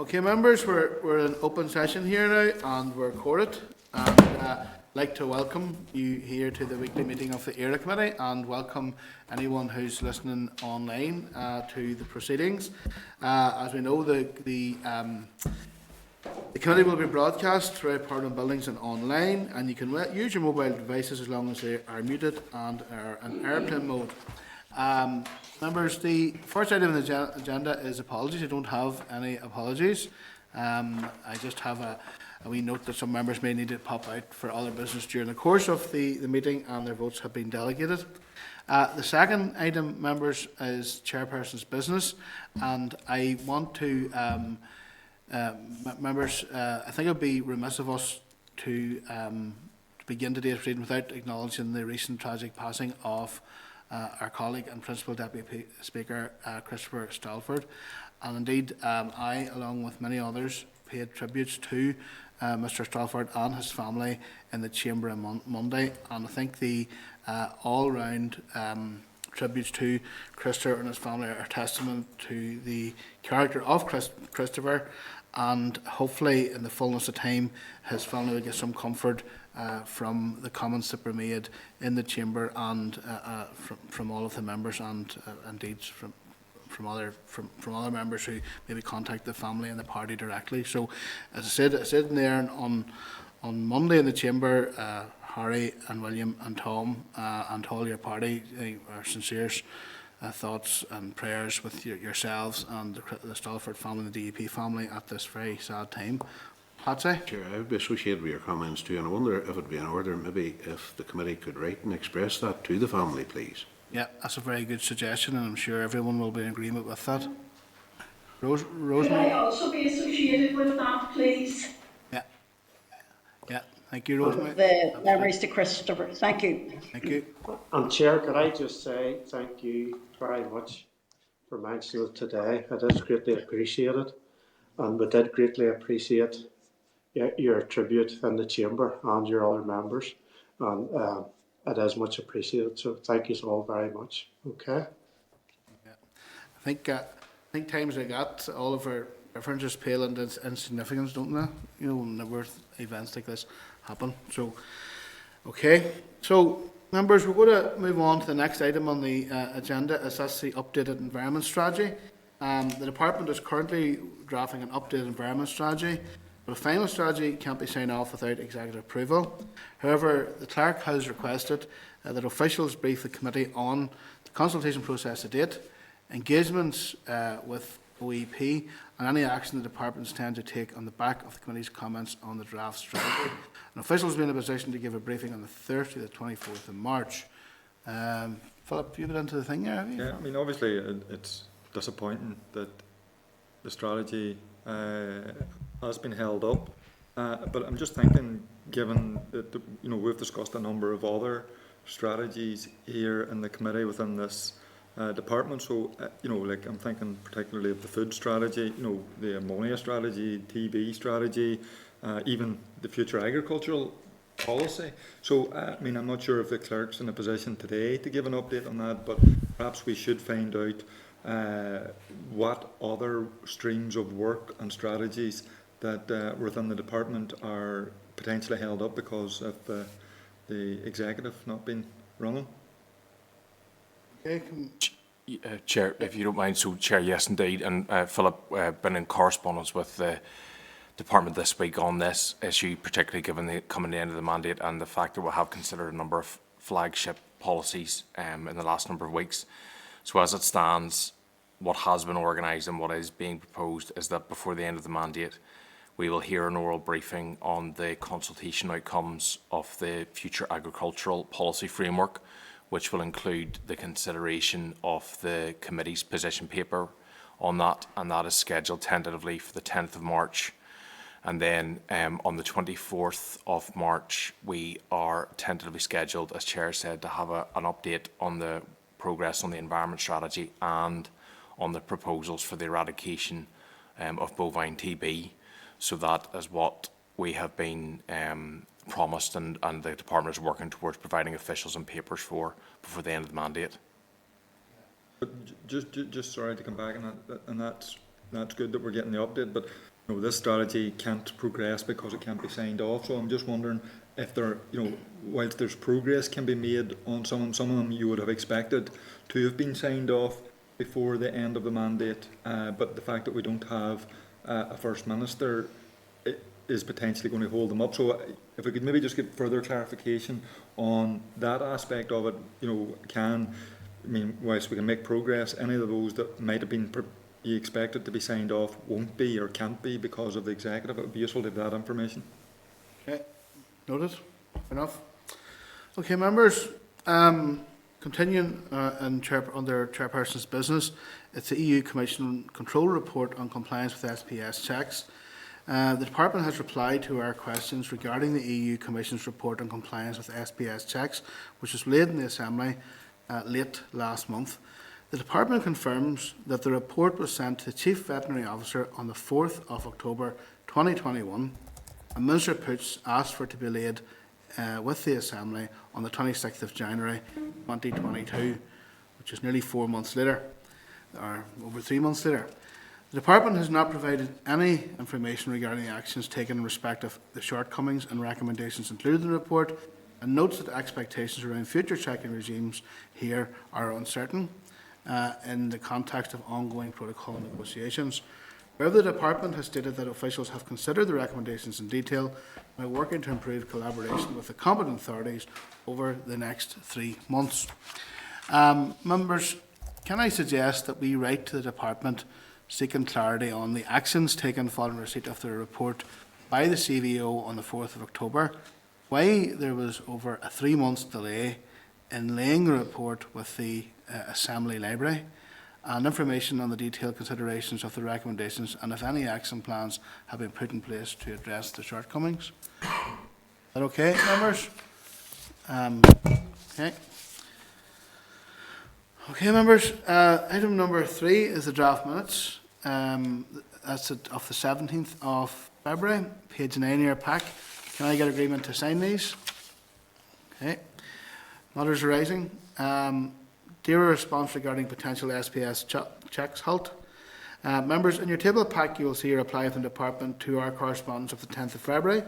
Okay, members, we're in open session here now, and we're recorded. And I'd like to welcome you here to the weekly meeting of the AFBI Committee, and welcome anyone who's listening online to the proceedings. As we know, the committee will be broadcast throughout Parliament buildings and online, and you can use your mobile devices as long as they are muted and are in airplane mode. Members, the first item on the agenda is apologies. I don't have any apologies. I just have a wee note that some members may need to pop out for other business during the course of the meeting, and their votes have been delegated. The second item, members, is Chairperson's business, and I want to, members, I think it would be remiss of us to begin today's proceeding without acknowledging the recent tragic passing of our colleague and Principal Deputy Speaker, Christopher Stalford. And indeed, I, along with many others, paid tributes to Mr Stalford and his family in the Chamber on Monday. And I think the all-round tributes to Christopher and his family are a testament to the character of Christopher, and hopefully in the fullness of time his family will get some comfort from the comments that were made in the Chamber and from all of the members, and indeed from other members who maybe contact the family and the party directly. So, as I said in there on Monday in the Chamber, Harry and William and Tom and all your party, our sincere thoughts and prayers with yourselves and the Stalford family and the DUP family at this very sad time. Patsy? Chair, I would be associated with your comments too, and I wonder if it would be in order maybe if the committee could write and express that to the family, please. Yeah, that's a very good suggestion, and I'm sure everyone will be in agreement with that. Rosemary? Could I also be associated with that, please? Yeah. Thank you, Rosemary. The memories to Christopher. Thank you. Thank you. And Chair, could I just say thank you very much for mentioning it today. It is greatly appreciated, and we did greatly appreciate your tribute in the Chamber and your other members, and it is much appreciated. So thank you all very much. Okay. Yeah. I think times like that, all of our differences pale into insignificance, don't they? You know, whenever events like this happen. So, okay. So, members, we're going to move on to the next item on the agenda, as that's the updated environment strategy. The department is currently drafting an updated environment strategy, but a final strategy can't be signed off without executive approval. However, the clerk has requested that officials brief the committee on the consultation process to date, engagements with OEP, and any action the department intends to take on the back of the committee's comments on the draft strategy. And officials will be in a position to give a briefing on the Thursday, the 24th of March. Philip, you got into the thing there, have you? Yeah, I mean, obviously it's disappointing that the strategy has been held up, but I'm just thinking, given that we've discussed a number of other strategies here in the committee within this department, so like I'm thinking particularly of the food strategy, the ammonia strategy, TB strategy, even the future agricultural policy. So I mean, I'm not sure if the clerk's in a position today to give an update on that, but perhaps we should find out what other streams of work and strategies that within the department are potentially held up because of the executive not being running. Okay. Chair, if you don't mind, so Chair, yes indeed, and Philip, been in correspondence with the department this week on this issue, particularly given the coming end of the mandate and the fact that we have considered a number of flagship policies in the last number of weeks. So as it stands, what has been organised and what is being proposed is that before the end of the mandate, we will hear an oral briefing on the consultation outcomes of the future agricultural policy framework, which will include the consideration of the committee's position paper on that, and that is scheduled tentatively for the 10th of March. And then on the 24th of March, we are tentatively scheduled, as Chair said, to have an update on the progress on the environment strategy and on the proposals for the eradication of bovine TB. So that is what we have been promised, and the department is working towards providing officials and papers for before the end of the mandate. But just sorry to come back on that, and that's that's good that we're getting the update, but this strategy can't progress because it can't be signed off. So I'm just wondering if there, whilst there's progress can be made on some of them you would have expected to have been signed off before the end of the mandate, but the fact that we don't have a First Minister is potentially going to hold them up. So if we could maybe just get further clarification on that aspect of it, whilst we can make progress, any of those that might have been you expected to be signed off won't be or can't be because of the executive, it would be useful to have that information. Okay, noted. Enough. Okay, members, continuing under Chairperson's business, it's the EU Commission Control Report on Compliance with SPS checks. The Department has replied to our questions regarding the EU Commission's report on compliance with SPS checks, which was laid in the Assembly late last month. The Department confirms that the report was sent to the Chief Veterinary Officer on the 4th of October 2021, and Minister Poots asked for it to be laid with the Assembly on the 26th of January 2022, which is nearly 4 months later, or over 3 months later. The Department has not provided any information regarding the actions taken in respect of the shortcomings and recommendations included in the report, and notes that expectations around future checking regimes here are uncertain in the context of ongoing protocol negotiations. However, the Department has stated that officials have considered the recommendations in detail by working to improve collaboration with the competent authorities over the next 3 months. Members, can I suggest that we write to the Department seeking clarity on the actions taken following receipt of the report by the CVO on the 4th of October, why there was over a 3 months delay in laying the report with the Assembly Library, and information on the detailed considerations of the recommendations, and if any action plans have been put in place to address the shortcomings. Is that okay, members? Okay. Okay, members. Item number 3 is the draft minutes. That's of the 17th of February, page 9 of your pack. Can I get agreement to sign these? Okay. Matters arising. Dearer response regarding potential SPS checks halt. Members, in your table pack you will see a reply from the Department to our correspondence of the 10th of February,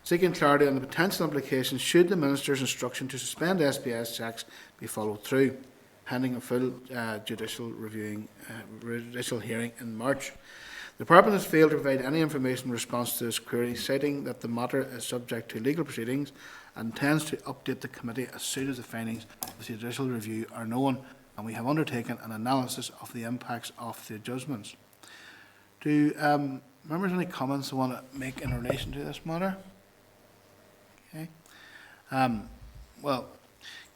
seeking clarity on the potential implications should the Minister's instruction to suspend SPS checks be followed through, pending a full judicial hearing in March. The Department has failed to provide any information in response to this query, citing that the matter is subject to legal proceedings and intends to update the committee as soon as the findings of the judicial review are known, and we have undertaken an analysis of the impacts of the adjustments. Do members have any comments they want to make in relation to this matter? Okay. Well,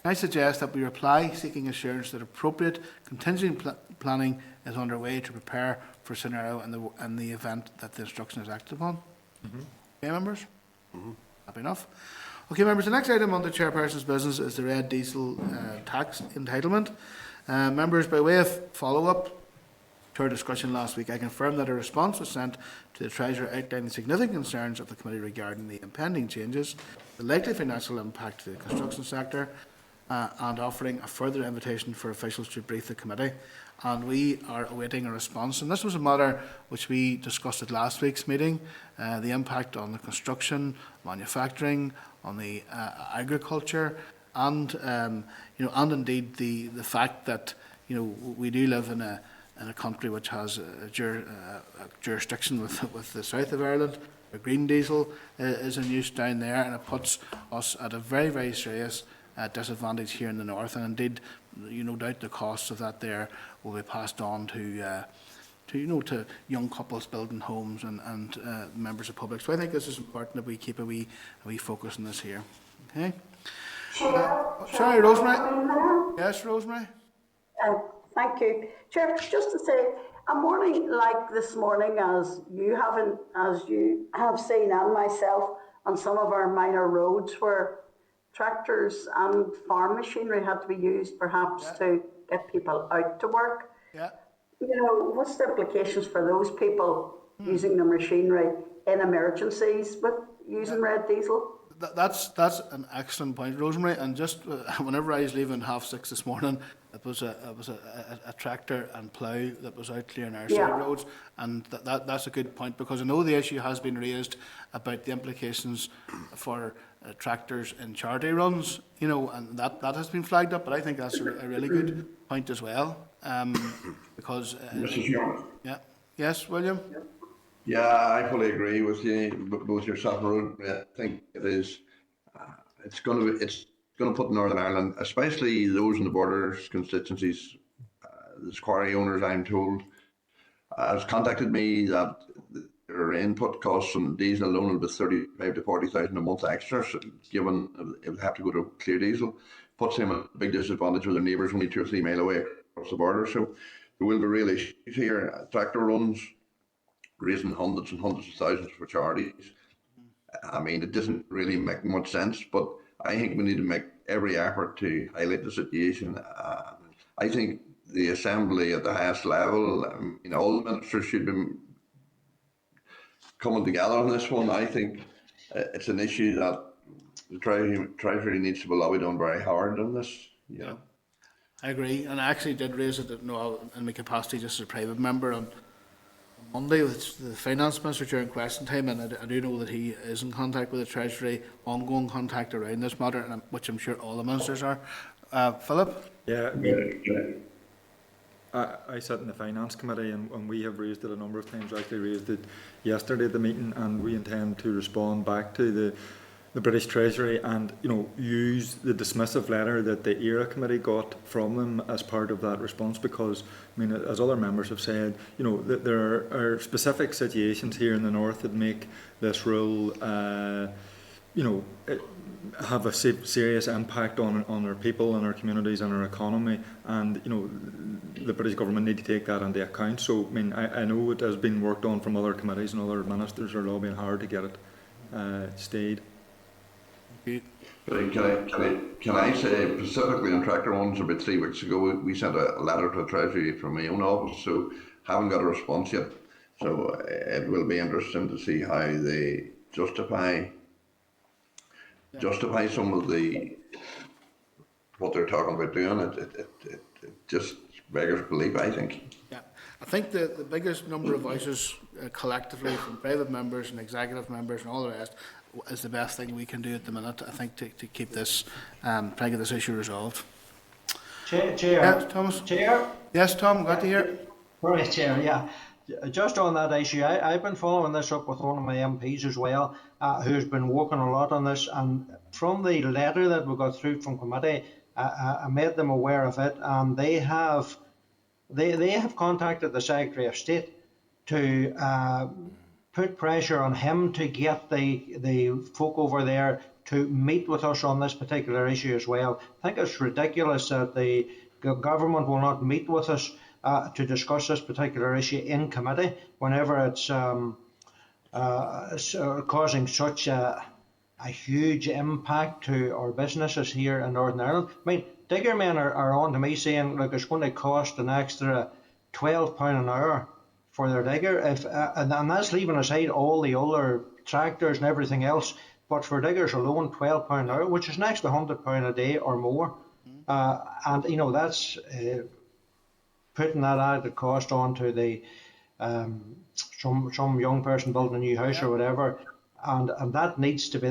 can I suggest that we reply seeking assurance that appropriate contingency planning is underway to prepare for a scenario in the event that the instruction is acted upon? Mm-hmm. Okay, members? Mm-hmm. Happy enough? Okay, members, the next item on the Chairperson's business is the red diesel tax entitlement. Members, by way of follow-up to our discussion last week, I confirm that a response was sent to the Treasurer outlining significant concerns of the committee regarding the impending changes, the likely financial impact to the construction sector, and offering a further invitation for officials to brief the committee. And we are awaiting a response. And this was a matter which we discussed at last week's meeting, the impact on the construction, manufacturing, on the agriculture, and and indeed the fact that we do live in a country which has a jurisdiction with the south of Ireland. The green diesel is in use down there, and it puts us at a very, very serious disadvantage here in the north. And indeed, no doubt the costs of that there will be passed on to young couples building homes and members of the public. So I think this is important that we keep a wee focus on this here. Okay. Sorry, Rosemary. Yes, Rosemary. Thank you, Chair. Just to say, a morning like this morning, as you have seen, and myself, on some of our minor roads where tractors and farm machinery had to be used, perhaps to get people out to work. Yeah. What's the implications for those people using the machinery in emergencies with using red diesel? That's an excellent point, Rosemary. And just whenever I was leaving 6:30 this morning, it was a tractor and plough that was out clearing our side roads, and that's a good point, because I know the issue has been raised about the implications for tractors in charity runs, you know, and that has been flagged up. But I think that's a really good point as well, because Mr. Chairman. yeah, yes, William. Yeah, I fully agree with you, both yourself and Ruth. I think it is. It's going to put Northern Ireland, especially those in the borders constituencies, the quarry owners, I'm told, has contacted me that their input costs on diesel alone will be 35 to 40,000 a month extra. So given it would have to go to clear diesel, puts them at a big disadvantage with their neighbours only 2 or 3 miles away across the border. So there will be real issues here. Tractor runs, raising hundreds and hundreds of thousands for charities. I mean, it doesn't really make much sense, but I think we need to make every effort to highlight the situation. I think the Assembly at the highest level, all the ministers should be coming together on this one. I think it's an issue that the Treasury needs to be lobbied on very hard on this. Yeah. I agree, and I actually did raise it in my capacity just as a private member on Monday with the Finance Minister during question time, and I do know that he is in contact with the Treasury, ongoing contact around this matter, and which I'm sure all the ministers are. Philip? Yeah, I sit in the Finance Committee, and we have raised it a number of times. I actually raised it yesterday at the meeting, and we intend to respond back to the British Treasury and, use the dismissive letter that the ERA Committee got from them as part of that response, because, as other members have said, that there are specific situations here in the North that make this rule, have a serious impact on our people and our communities and our economy, and the British government need to take that into account. So I know it has been worked on from other committees, and other ministers are lobbying hard to get it stayed. Can I say specifically on tractor ones, about 3 weeks ago we sent a letter to the Treasury from my own office, so haven't got a response yet. So it will be interesting to see how they justify some of what they're talking about doing. It just beggars belief, I think. Yeah, I think the biggest number of voices collectively from private members and executive members and all the rest is the best thing we can do at the minute, I think, to keep this, try and get this issue resolved. Chair. Yes, Thomas? Chair? Yes, Tom, glad to hear. Right, Chair, yeah. Just on that issue, I've been following this up with one of my MPs as well, who's been working a lot on this, and from the letter that we got through from committee, I made them aware of it, and they have contacted the Secretary of State to put pressure on him to get the folk over there to meet with us on this particular issue as well. I think it's ridiculous that the government will not meet with us to discuss this particular issue in committee whenever it's causing such a huge impact to our businesses here in Northern Ireland. Digger men are on to me saying, look, it's going to cost an extra £12 an hour for their digger, and that's leaving aside all the other tractors and everything else. But for diggers alone, £12 an hour, which is next to £100 a day or more, and that's putting that added cost onto the some young person building a new house or whatever, and that needs to be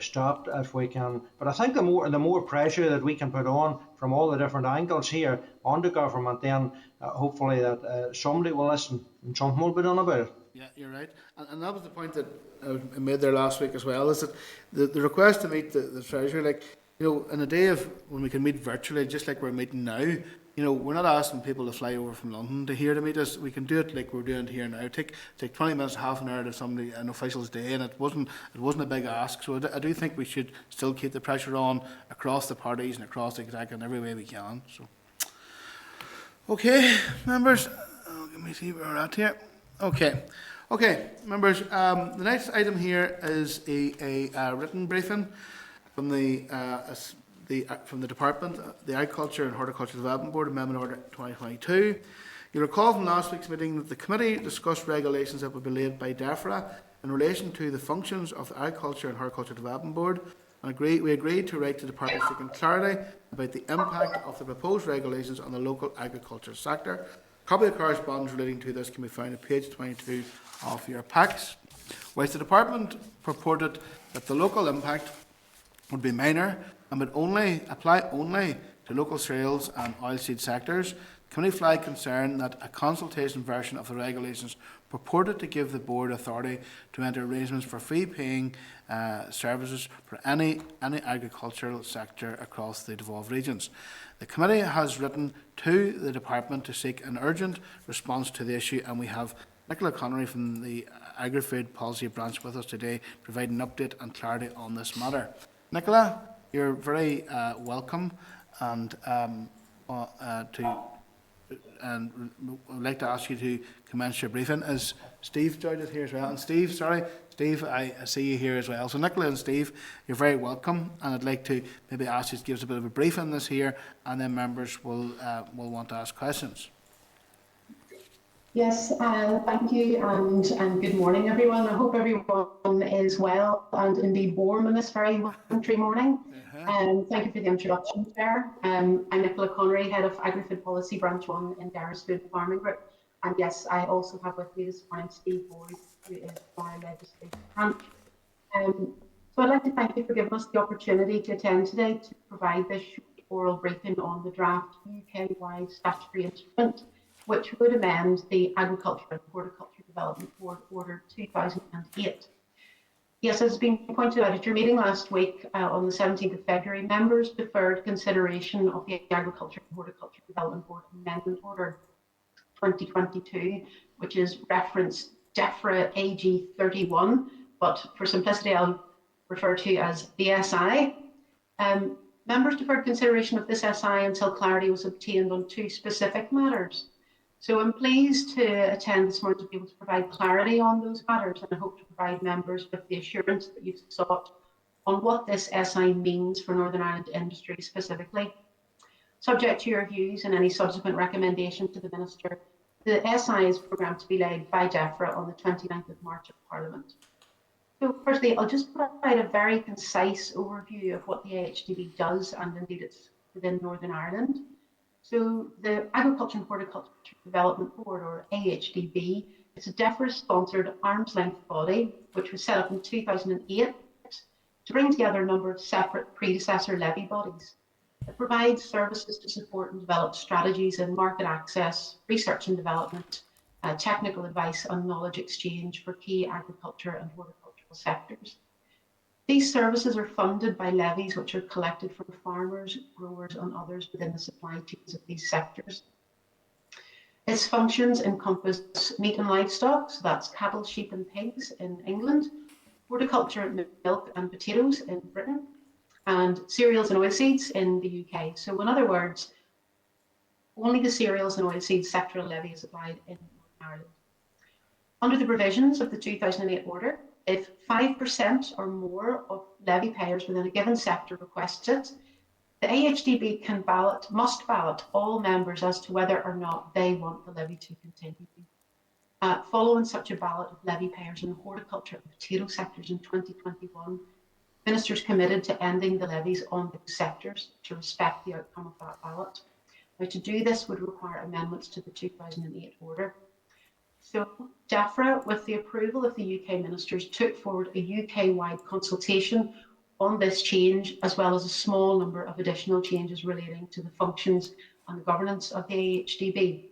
stopped if we can. But I think the more pressure that we can put on from all the different angles here on the government, then hopefully that somebody will listen and something will be done about it. Yeah, you're right. And that was the point that I made there last week as well, is that the request to meet the Treasury, in a day of when we can meet virtually, just like we're meeting now, we're not asking people to fly over from London to meet us. We can do it like we're doing here now. Take 20 minutes, half an hour to an official's day, and it wasn't a big ask. So I do think we should still keep the pressure on across the parties and across the executive in every way we can. So, okay, members, let me see where we're at here. Okay, members. The next item here is a written briefing from the department, the Agriculture and Horticultural Development Board, Amendment Order 2022, You recall from last week's meeting that the committee discussed regulations that would be laid by DEFRA in relation to the functions of the Agriculture and Horticulture Development Board, and we agreed to write to the Department seeking clarity about the impact of the proposed regulations on the local agriculture sector. A copy of correspondence relating to this can be found at page 22 of your packs. Whilst the Department purported that the local impact would be minor and would apply only to local cereals and oilseed sectors, the committee flagged concern that a consultation version of the regulations purported to give the board authority to enter arrangements for fee-paying services for any agricultural sector across the devolved regions. The committee has written to the department to seek an urgent response to the issue, and we have Nicola Connery from the Agri-Food Policy Branch with us today, providing an update and clarity on this matter. Nicola, you're very welcome, and I'd like to ask you to commence your briefing. Is Steve joined us here as well? And Steve, I see you here as well. So Nicola and Steve, you're very welcome, and I'd like to maybe ask you to give us a bit of a brief on this here, and then members will want to ask questions. Yes, thank you, and good morning, everyone. I hope everyone is well and indeed warm on this very wintry morning. Thank you for the introduction, Chair. I'm Nicola Connery, Head of Agri-Food Policy Branch 1 in Darragh Food and Farming Group. And yes, I also have with me this morning Steve Boyd, who is from our legislative branch. So I'd like to thank you for giving us the opportunity to attend today to provide this oral briefing on the draft UK-wide statutory instrument, which would amend the Agriculture and Horticulture Development Board Order 2008. Yes, as has been pointed out at your meeting last week on the 17th of February, members deferred consideration of the Agriculture and Horticulture Development Board Amendment Order 2022, which is referenced DEFRA AG 31, but for simplicity I'll refer to as the SI. Members deferred consideration of this SI until clarity was obtained on two specific matters. So I'm pleased to attend this morning to be able to provide clarity on those matters, and I hope to provide members with the assurance that you've sought on what this SI means for Northern Ireland industry specifically. Subject to your views and any subsequent recommendation to the Minister, the SI is programmed to be laid by DEFRA on the 29th of March at Parliament. So firstly, I'll just provide a very concise overview of what the AHDB does, and indeed it's within Northern Ireland. So the Agriculture and Horticulture Development Board, or AHDB, is a DEFRA-sponsored arm's-length body which was set up in 2008 to bring together a number of separate predecessor levy bodies. It provides services to support and develop strategies in market access, research and development, technical advice and knowledge exchange for key agriculture and horticultural sectors. These services are funded by levies which are collected from farmers, growers and others within the supply chains of these sectors. Its functions encompass meat and livestock, so that's cattle, sheep and pigs in England, horticulture, milk and potatoes in Britain, and cereals and oilseeds in the UK. So in other words, only the cereals and oilseeds sectoral levy is applied in Northern Ireland. Under the provisions of the 2008 order, if 5% or more of levy payers within a given sector requests it, the AHDB must ballot all members as to whether or not they want the levy to continue. Following such a ballot of levy payers in the horticulture and potato sectors in 2021, ministers committed to ending the levies on those sectors to respect the outcome of that ballot. Now, to do this would require amendments to the 2008 order. So DEFRA, with the approval of the UK ministers, took forward a UK-wide consultation on this change, as well as a small number of additional changes relating to the functions and the governance of the AHDB.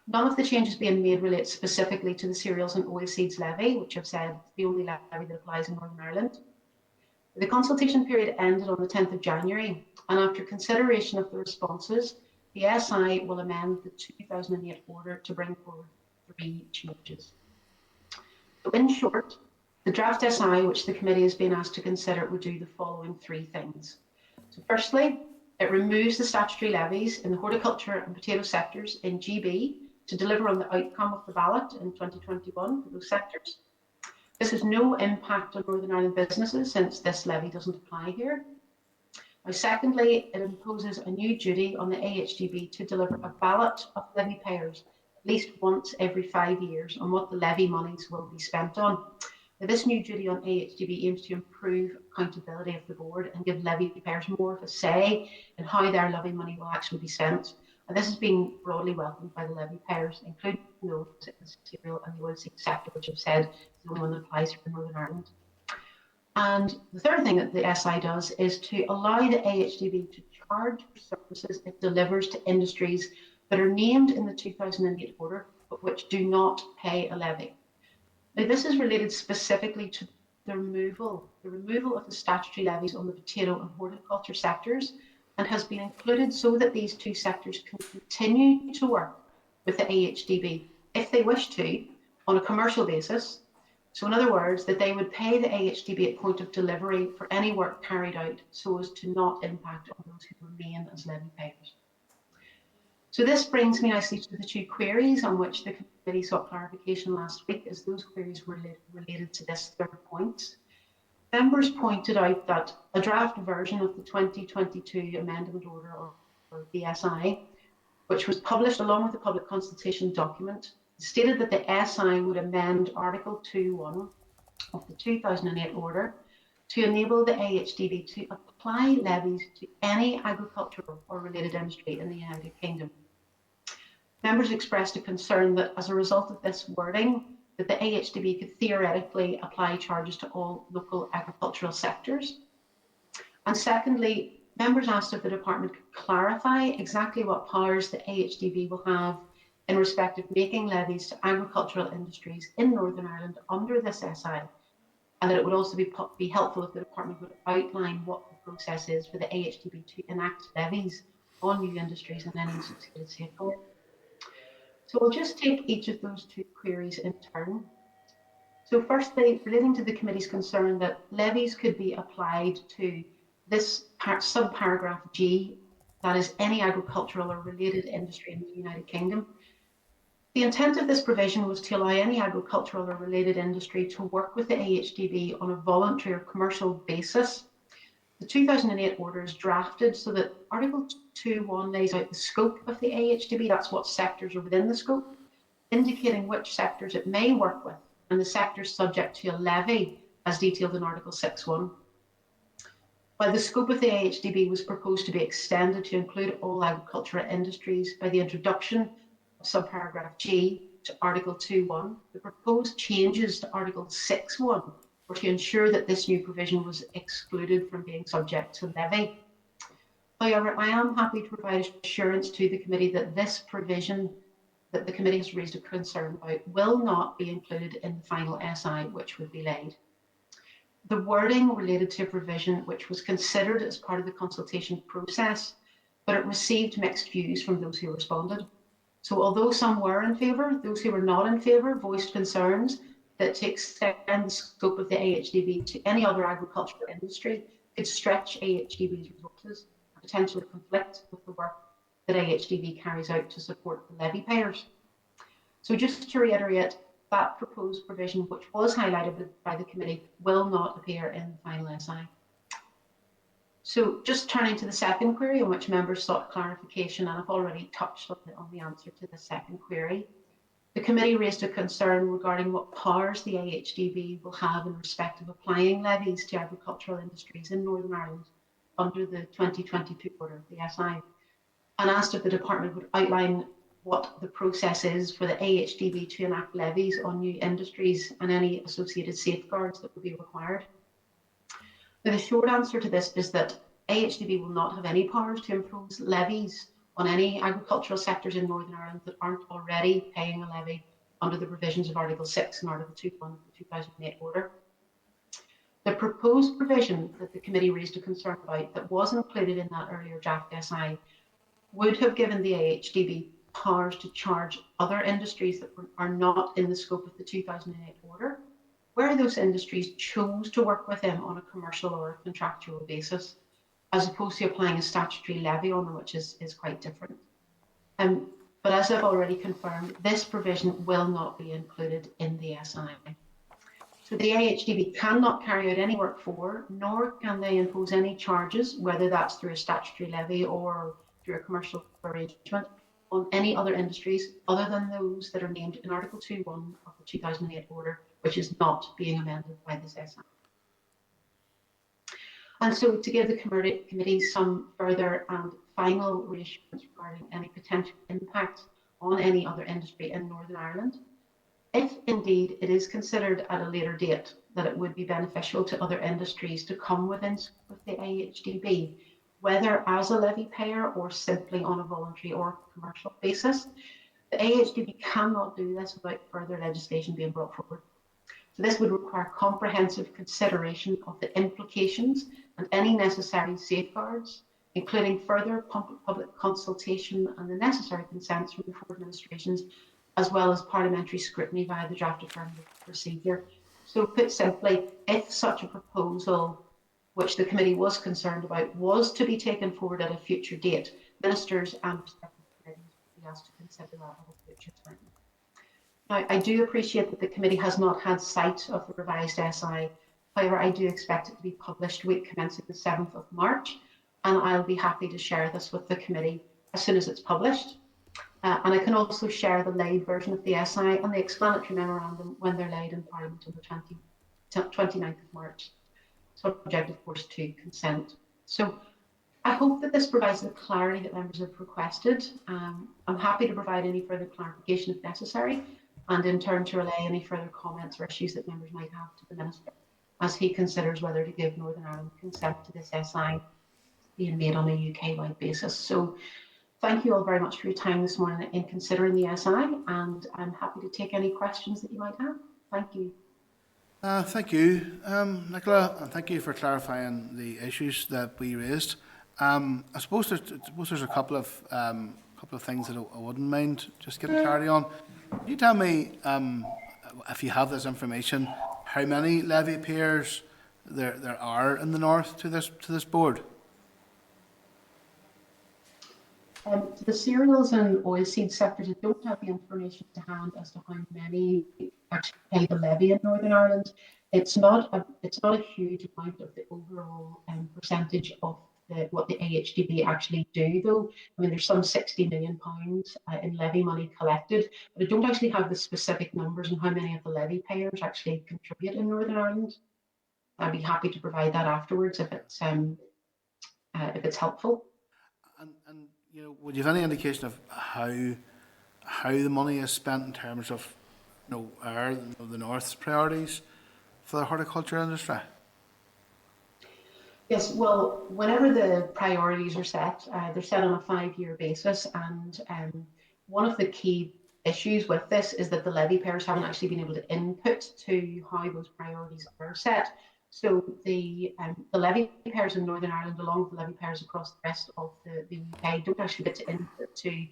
None of the changes being made relate specifically to the cereals and oilseeds levy, which I've said is the only levy that applies in Northern Ireland. The consultation period ended on the 10th of January, and after consideration of the responses, the SI will amend the 2008 order to bring forward 3 changes. So in short, the draft SI, which the committee has been asked to consider, would do the following 3 things. So firstly, it removes the statutory levies in the horticulture and potato sectors in GB to deliver on the outcome of the ballot in 2021 for those sectors. This has no impact on Northern Ireland businesses since this levy doesn't apply here. Now, secondly, it imposes a new duty on the AHDB to deliver a ballot of levy payers at least once every 5 years on what the levy monies will be spent on. Now, this new duty on AHDB aims to improve accountability of the board and give levy payers more of a say in how their levy money will actually be spent. And this has been broadly welcomed by the levy payers, including those in the cereal and the oilseed sector, which I've said is the only one that applies for Northern Ireland. And the third thing that the SI does is to allow the AHDB to charge for services it delivers to industries that are named in the 2008 order, but which do not pay a levy. Now, this is related specifically to the removal of the statutory levies on the potato and horticulture sectors, and has been included so that these two sectors can continue to work with the AHDB if they wish to on a commercial basis. So in other words, that they would pay the AHDB at point of delivery for any work carried out so as to not impact on those who remain as levy payers. So this brings me nicely to the two queries on which the committee sought clarification last week, as those queries were related to this third point. Members pointed out that a draft version of the 2022 Amendment Order, or BSI, which was published along with the public consultation document, stated that the SI would amend Article 2.1 of the 2008 Order to enable the AHDB to apply levies to any agricultural or related industry in the United Kingdom. Members expressed a concern that as a result of this wording, that the AHDB could theoretically apply charges to all local agricultural sectors. And secondly, members asked if the department could clarify exactly what powers the AHDB will have in respect of making levies to agricultural industries in Northern Ireland under this SI, and that it would also be helpful if the department would outline what the process is for the AHDB to enact levies on new industries and any associated safeguard. So I'll just take each of those two queries in turn. So firstly, relating to the committee's concern that levies could be applied to this subparagraph G, that is any agricultural or related industry in the United Kingdom. The intent of this provision was to allow any agricultural or related industry to work with the AHDB on a voluntary or commercial basis. The 2008 order is drafted so that Article 2.1 lays out the scope of the AHDB, that's what sectors are within the scope, indicating which sectors it may work with, and the sectors subject to a levy as detailed in Article 6.1. While the scope of the AHDB was proposed to be extended to include all agricultural industries by the introduction of subparagraph G to Article 2.1, the proposed changes to Article 6.1 were to ensure that this new provision was excluded from being subject to levy. However, I am happy to provide assurance to the committee that this provision that the committee has raised a concern about will not be included in the final SI which would be laid. The wording related to a provision which was considered as part of the consultation process, but it received mixed views from those who responded. So although some were in favour, those who were not in favour voiced concerns that to extend the scope of the AHDB to any other agricultural industry could stretch AHDB's resources and potentially conflict with the work that AHDB carries out to support the levy payers. So just to reiterate, that proposed provision, which was highlighted by the committee, will not appear in the final SI. So just turning to the second query on which members sought clarification, and I've already touched on the answer to the second query. The committee raised a concern regarding what powers the AHDB will have in respect of applying levies to agricultural industries in Northern Ireland under the 2022 order of the SI, and asked if the department would outline what the process is for the AHDB to enact levies on new industries and any associated safeguards that would be required. Now, the short answer to this is that AHDB will not have any powers to impose levies on any agricultural sectors in Northern Ireland that aren't already paying a levy under the provisions of Article 6 and Article 2.1 of the 2008 order. The proposed provision that the committee raised a concern about that was included in that earlier draft SI would have given the AHDB powers to charge other industries that are not in the scope of the 2008 order, where those industries chose to work with them on a commercial or contractual basis, as opposed to applying a statutory levy on them, which is quite different. But as I've already confirmed, this provision will not be included in the SI. So the AHDB cannot carry out any work for, nor can they impose any charges, whether that's through a statutory levy or through a commercial arrangement, on any other industries other than those that are named in Article 2.1 of the 2008 order, which is not being amended by this SI. And so to give the committee some further and final reassurance regarding any potential impact on any other industry in Northern Ireland, if indeed it is considered at a later date that it would be beneficial to other industries to come within with the AHDB, whether as a levy payer or simply on a voluntary or commercial basis, the AHDB cannot do this without further legislation being brought forward. So this would require comprehensive consideration of the implications and any necessary safeguards, including further public consultation and the necessary consents from the four administrations, as well as parliamentary scrutiny via the draft affirmative procedure. So put simply, if such a proposal, which the committee was concerned about, was to be taken forward at a future date, ministers and respective committees would be asked to consider that at a future time. Now, I do appreciate that the committee has not had sight of the revised SI. However, I do expect it to be published week commencing the 7th of March, and I'll be happy to share this with the committee as soon as it's published. And I can also share the laid version of the SI and the explanatory memorandum when they're laid in Parliament on the 29th of March, subject, of course, to consent. So I hope that this provides the clarity that members have requested. I'm happy to provide any further clarification if necessary, and in turn to relay any further comments or issues that members might have to the Minister as he considers whether to give Northern Ireland consent to this SI being made on a UK-wide basis. So thank you all very much for your time this morning in considering the SI, and I'm happy to take any questions that you might have. Thank you. Thank you, Nicola, and thank you for clarifying the issues that we raised. I suppose there's a couple of things that I wouldn't mind just getting clarity on. Can you tell me, if you have this information, how many levy payers there are in the north to this board? The cereals and oilseed sectors, I don't have the information to hand as to how many actually pay the levy in Northern Ireland. It's not a huge amount of the overall percentage of what the AHDB actually do, though. I mean, there's some £60 million in levy money collected, but I don't actually have the specific numbers on how many of the levy payers actually contribute in Northern Ireland. I'd be happy to provide that afterwards if it's helpful. And you know, would you have any indication of how the money is spent in terms of, the North's priorities for the horticulture industry? Yes, well, whenever the priorities are set, they're set on a 5-year basis, and one of the key issues with this is that the levy payers haven't actually been able to input to how those priorities are set. So the levy payers in Northern Ireland, along with the levy payers across the rest of the UK, don't actually get to input to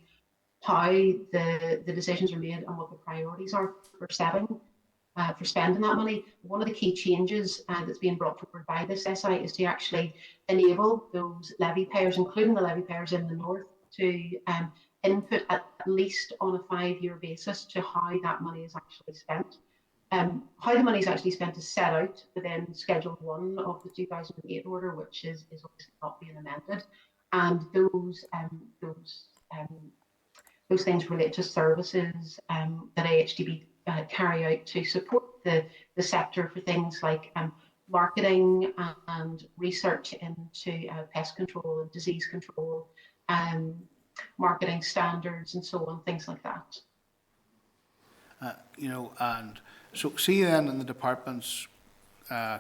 how the decisions are made and what the priorities are for spending that money. One of the key changes that's being brought forward by this SI is to actually enable those levy payers, including the levy payers in the north, to input at least on a 5-year basis to how that money is actually spent. How the money is actually spent is set out within Schedule 1 of the 2008 order, which is obviously not being amended, and those things relate to services that AHDB carry out to support the sector for things like marketing and research into pest control and disease control, marketing standards and so on, things like that. And so see then in the department's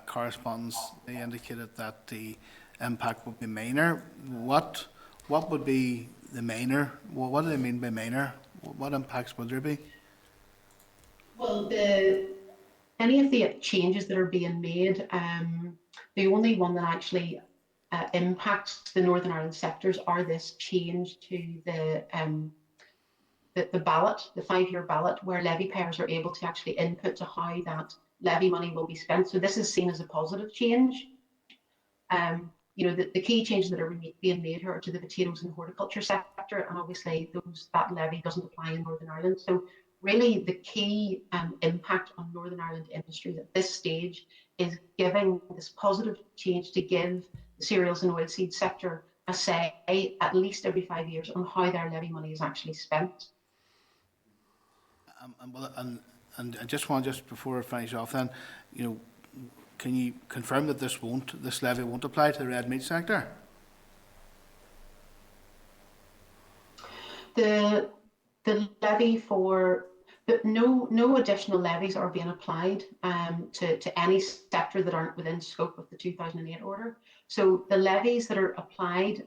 correspondence, they indicated that the impact would be minor. What would be the minor? What do they mean by minor? What impacts would there be? Well, any of the changes that are being made, the only one that actually impacts the Northern Ireland sectors are this change to the ballot, the 5-year ballot, where levy payers are able to actually input to how that levy money will be spent. So this is seen as a positive change. The key changes that are being made here are to the potatoes and horticulture sector, and obviously that levy doesn't apply in Northern Ireland. So really the key impact on Northern Ireland industries at this stage is giving this positive change to give the cereals and oilseed sector a say at least every 5 years on how their levy money is actually spent. And I just want, just before I finish off then, you know, can you confirm that this levy won't apply to the red meat sector? The levy for no additional levies are being applied to any sector that aren't within scope of the 2008 order. So the levies that are applied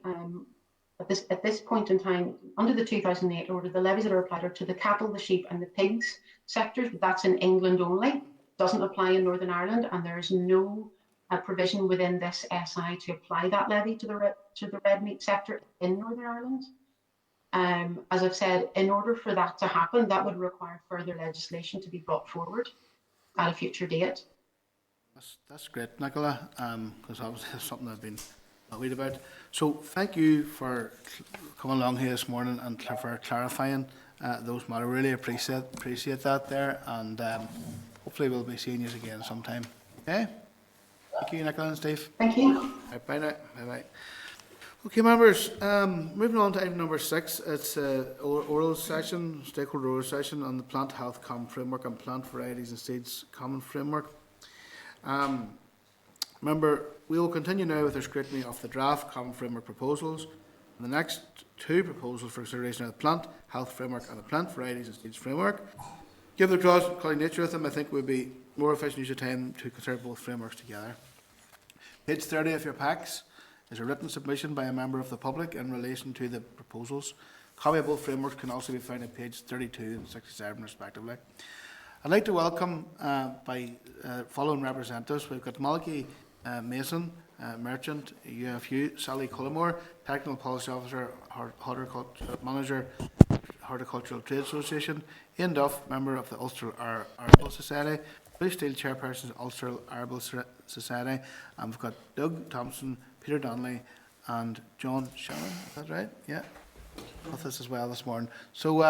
at this point in time under the 2008 order, the levies that are applied are to the cattle, the sheep, and the pigs sectors. But that's in England only. Doesn't apply in Northern Ireland, and there is no provision within this SI to apply that levy to the red meat sector in Northern Ireland. As I've said, in order for that to happen, that would require further legislation to be brought forward at a future date. That's great, Nicola, because obviously it's something I've been worried about. So thank you for coming along here this morning and for clarifying those matters. Really appreciate that there, and hopefully we'll be seeing you again sometime. Okay? Thank you, Nicola and Steve. Thank you. Right, bye now. Bye-bye. Okay, members, moving on to item number 6, it's oral session, stakeholder oral session on the Plant Health Common Framework and Plant Varieties and Seeds Common Framework. Remember, we will continue now with our scrutiny of the draft Common Framework proposals. And the next 2 proposals for consideration are the Plant Health Framework and the Plant Varieties and Seeds Framework. Given the cross-cutting nature of them, I think it would be more efficient use of time to consider both frameworks together. Page 30 of your packs is a written submission by a member of the public in relation to the proposals. Copy of both frameworks can also be found at page 32 and 67 respectively. I'd like to welcome following representatives. We've got Malachy Mason, Merchant, UFU, Sally Cullimore, Technical Policy Officer, Horticulture Manager, Horticultural Trade Association, Ian Duff, member of the Ulster Arable Society, Bruce Steele, Chairperson of Ulster Arable Society, and we've got Doug Thompson, Peter Donnelly, and John Shannon. Is that right? Yeah, with us as well this morning. So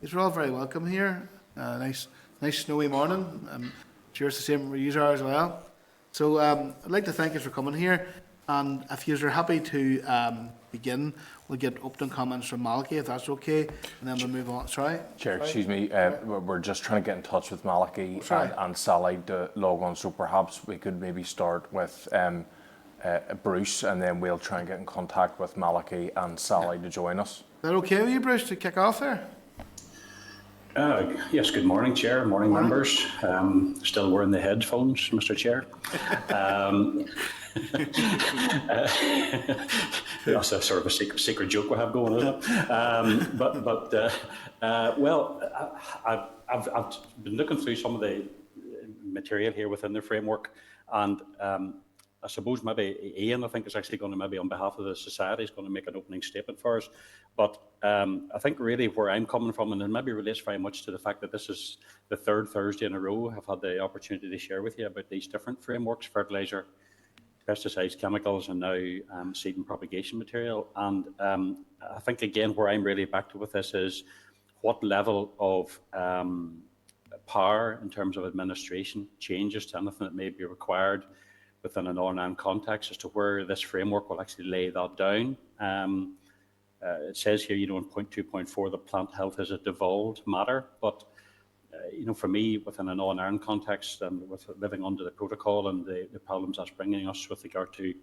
you're all very welcome here. Nice snowy morning. Cheers, the same where you are as well. So I'd like to thank you for coming here, and if you're happy to begin, we'll get opening comments from Malachy, if that's okay, and then we'll move on. Sorry? Chair, excuse me, we're just trying to get in touch with Malachy and Sally to log on, so perhaps we could maybe start with Bruce, and then we'll try and get in contact with Malachy and Sally to join us. Is that okay with you, Bruce, to kick off there? Yes, good morning, Chair. Morning, members. Still wearing the headphones, Mr. Chair. That's a sort of a secret joke we have going, isn't it? Well, I've been looking through some of the material here within the framework, and I suppose maybe Ian, I think, is actually going to maybe on behalf of the society is going to make an opening statement for us. But I think really where I'm coming from, and it maybe relates very much to the fact that this is the 3rd Thursday in a row I've had the opportunity to share with you about these different frameworks: fertiliser, pesticides, chemicals, and now seed and propagation material. And I think again where I'm really back to with this is what level of power in terms of administration changes to anything that may be required within an Northern Ireland context as to where this framework will actually lay that down. It says here, in point 2.4, that plant health is a devolved matter, but for me, within a Northern Ireland context and with living under the protocol and the problems that's bringing us with regard to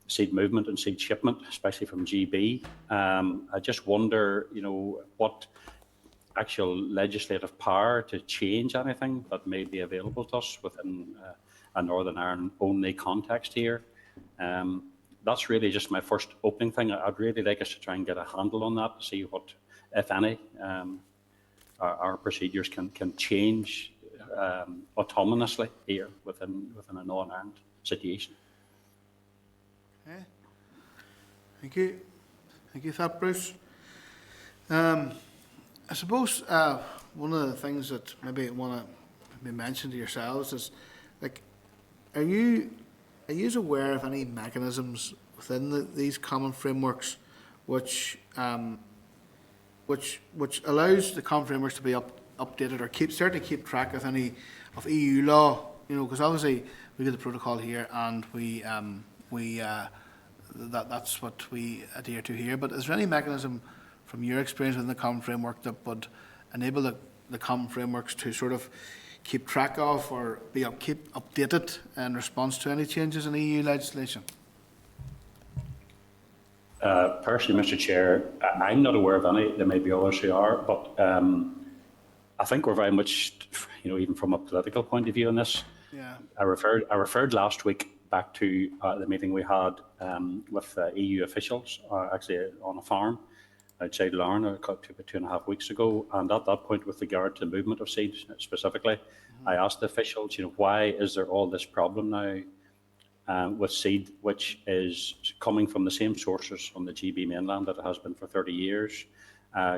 seed movement and seed shipment, especially from GB, I just wonder, what actual legislative power to change anything that may be available to us within a Northern Ireland only context here. That's really just my first opening thing. I'd really like us to try and get a handle on that, see what, if any, our procedures can change autonomously here within a Northern Ireland situation. Okay. Thank you. Thank you for that, Bruce. I suppose one of the things that maybe I want to mention to yourselves is, like, are you aware of any mechanisms within these common frameworks which allows the common frameworks to be updated or certainly keep track of any of EU law, you know, because obviously we get the protocol here and that's what we adhere to here. But is there any mechanism from your experience within the common framework that would enable the common frameworks to sort of keep track of or keep updated in response to any changes in EU legislation? Personally, Mr. Chair, I'm not aware of any. There may be others who are, but I think we're very much, you know, even from a political point of view on this. Yeah. I referred last week back to the meeting we had with EU officials, actually on a farm outside Larne, 2.5 weeks ago. And at that point, with regard to movement of seeds specifically, I asked the officials, you know, why is there all this problem now with seed, which is coming from the same sources on the GB mainland that it has been for 30 years,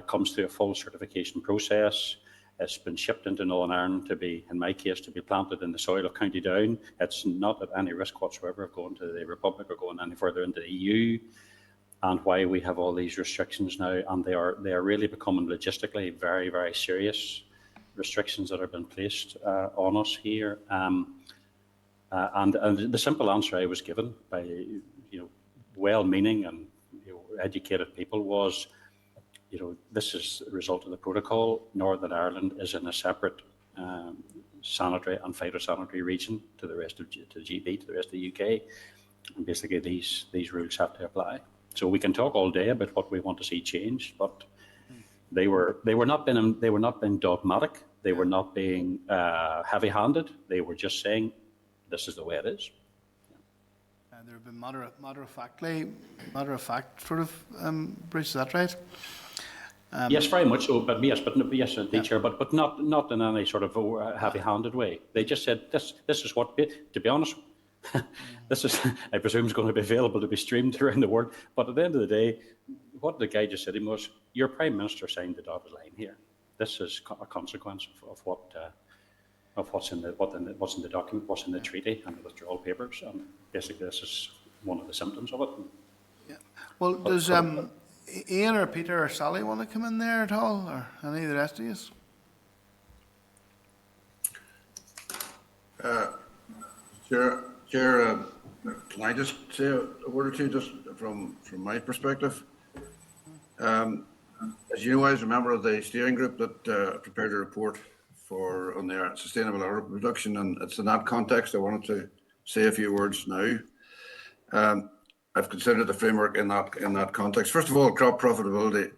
comes through a full certification process. It's been shipped into Northern Ireland to be, in my case, to be planted in the soil of County Down. It's not at any risk whatsoever of going to the Republic or going any further into the EU. And why we have all these restrictions now, and they are really becoming logistically very, very serious restrictions that have been placed on us here. And the simple answer I was given by, you know, well-meaning and, you know, educated people was, you know, this is a result of the protocol. Northern Ireland is in a separate sanitary and phytosanitary region to the rest of to the GB, to the rest of the UK, and basically these rules have to apply. So we can talk all day about what we want to see changed, but they were not being dogmatic. They were not being heavy-handed. They were just saying, this is the way it is. There have been matter of fact sort of Bruce, is that right? Yes, very much so. But yes, indeed, Chair. But not in any sort of heavy-handed way. They just said this is what. To be honest, this is, I presume, is going to be available to be streamed around the world. But at the end of the day, what the guy just said to him was, "Your Prime Minister signed the dotted line here. This is a consequence of what." Of what's in the document, what's in the treaty and the withdrawal papers, and basically this is one of the symptoms of it. Yeah. Well, does Ian or Peter or Sally want to come in there at all, or any of the rest of you? Chair, can I just say a word or two just from my perspective? As you know, I was a member of the steering group that prepared a report on their sustainable agro production, and it's in that context I wanted to say a few words now. I've considered the framework in that context. First of all, crop profitability,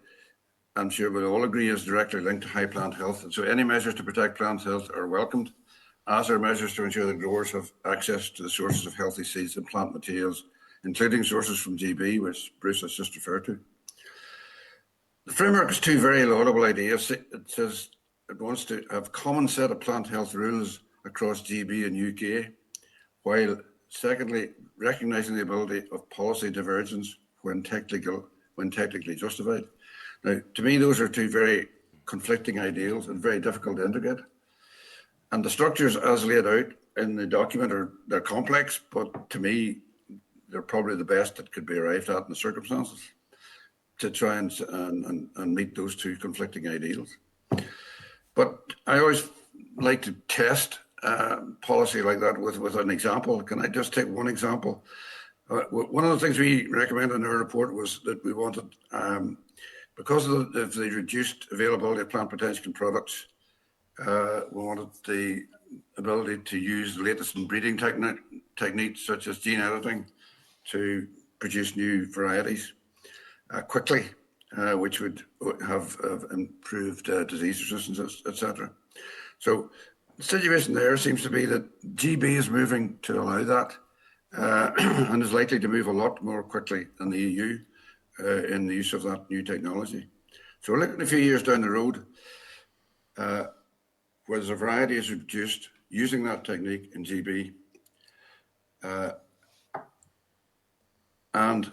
I'm sure we'll all agree, is directly linked to high plant health, and so any measures to protect plant health are welcomed, as are measures to ensure that growers have access to the sources of healthy seeds and plant materials, including sources from GB, which Bruce has just referred to. The framework has two very laudable ideas. It says it wants to have common set of plant health rules across GB and UK, while secondly, recognising the ability of policy divergence when technically justified. Now, to me, those are two very conflicting ideals and very difficult to integrate. And the structures as laid out in the document they're complex, but to me, they're probably the best that could be arrived at in the circumstances to try and meet those two conflicting ideals. But I always like to test policy like that with an example. Can I just take one example? One of the things we recommended in our report was that we wanted, because of the reduced availability of plant protection products, we wanted the ability to use the latest in breeding techniques such as gene editing to produce new varieties quickly, which would have improved disease resistance, etc. So the situation there seems to be that GB is moving to allow that and is likely to move a lot more quickly than the EU in the use of that new technology. So we're looking a few years down the road where there's a variety is reduced using that technique in GB, and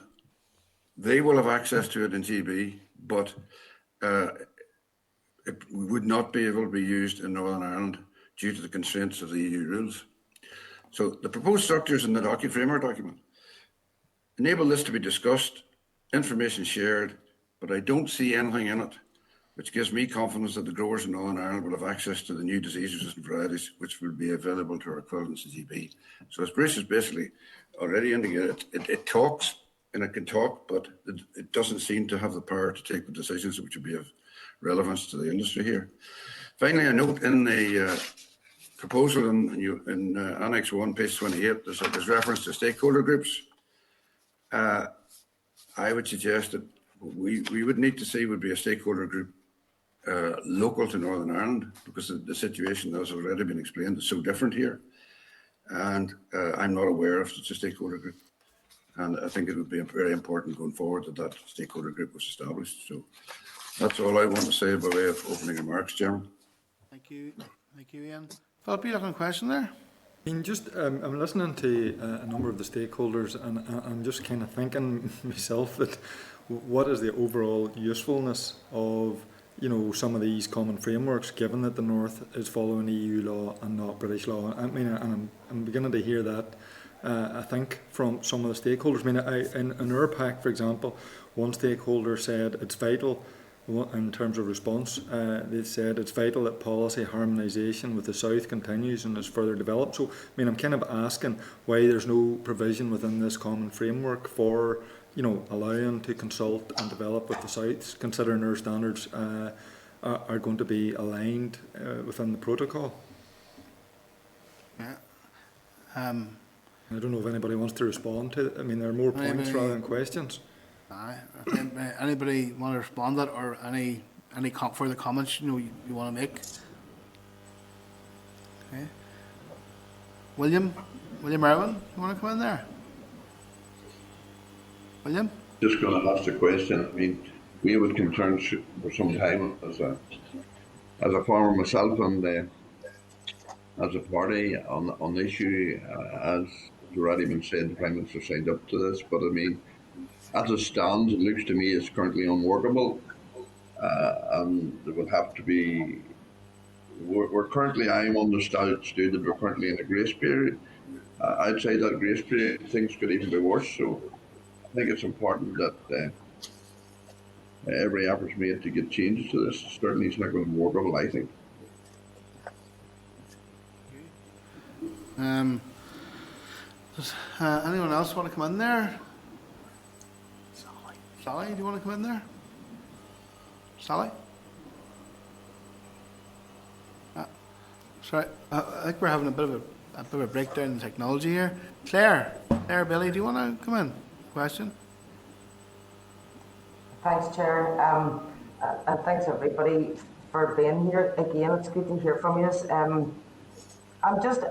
they will have access to it in GB, but it would not be able to be used in Northern Ireland due to the constraints of the EU rules. So the proposed structures in the framework document enable this to be discussed, information shared, but I don't see anything in it which gives me confidence that the growers in Northern Ireland will have access to the new disease-resistant varieties which will be available to our equivalents in GB. So as Bruce has basically already indicated, it talks and it can talk, but it doesn't seem to have the power to take the decisions which would be of relevance to the industry here. Finally, I note in the proposal in Annex 1, page 28, there's reference to stakeholder groups. I would suggest that we would need to see would be a stakeholder group local to Northern Ireland, because the situation that has already been explained is so different here. And I'm not aware of such a stakeholder group. And I think it would be very important going forward that that stakeholder group was established. So that's all I want to say by way of opening remarks, Chairman. Thank you. Thank you, Ian. Philip, you looking a question there? I'm listening to a number of the stakeholders, and I'm just kind of thinking myself that what is the overall usefulness of some of these common frameworks, given that the North is following EU law and not British law. I mean, and I'm beginning to hear that. I think from some of the stakeholders. I mean, in our pack, for example, one stakeholder said it's vital. In terms of response, they said it's vital that policy harmonisation with the South continues and is further developed. So, I mean, I'm kind of asking why there's no provision within this common framework for, allowing to consult and develop with the South, considering our standards are going to be aligned within the protocol. Yeah. I don't know if anybody wants to respond to it. I mean, there are more points rather than questions. Anybody want to respond to that, or any further comments you want to make? Okay. William Irwin, you want to come in there? William? Just going to ask the question. I mean, we have had concerns for some time as a farmer myself, and as a party on the issue, as already been said, the Prime Minister signed up to this. But I mean, as it stands, it looks to me it's currently unworkable, and there will have to be. We're currently, I'm understood that we're currently in a grace period. I'd say that grace period, things could even be worse. So I think it's important that every effort is made to get changes to this. Certainly, it's not going to be workable, I think. Does anyone else want to come in there? Sally, do you want to come in there? Sally? Sorry, I think we're having a bit of a breakdown in technology here. Claire Bailey, do you want to come in? Question? Thanks, Chair, and thanks everybody for being here again. It's good to hear from you. I'm just,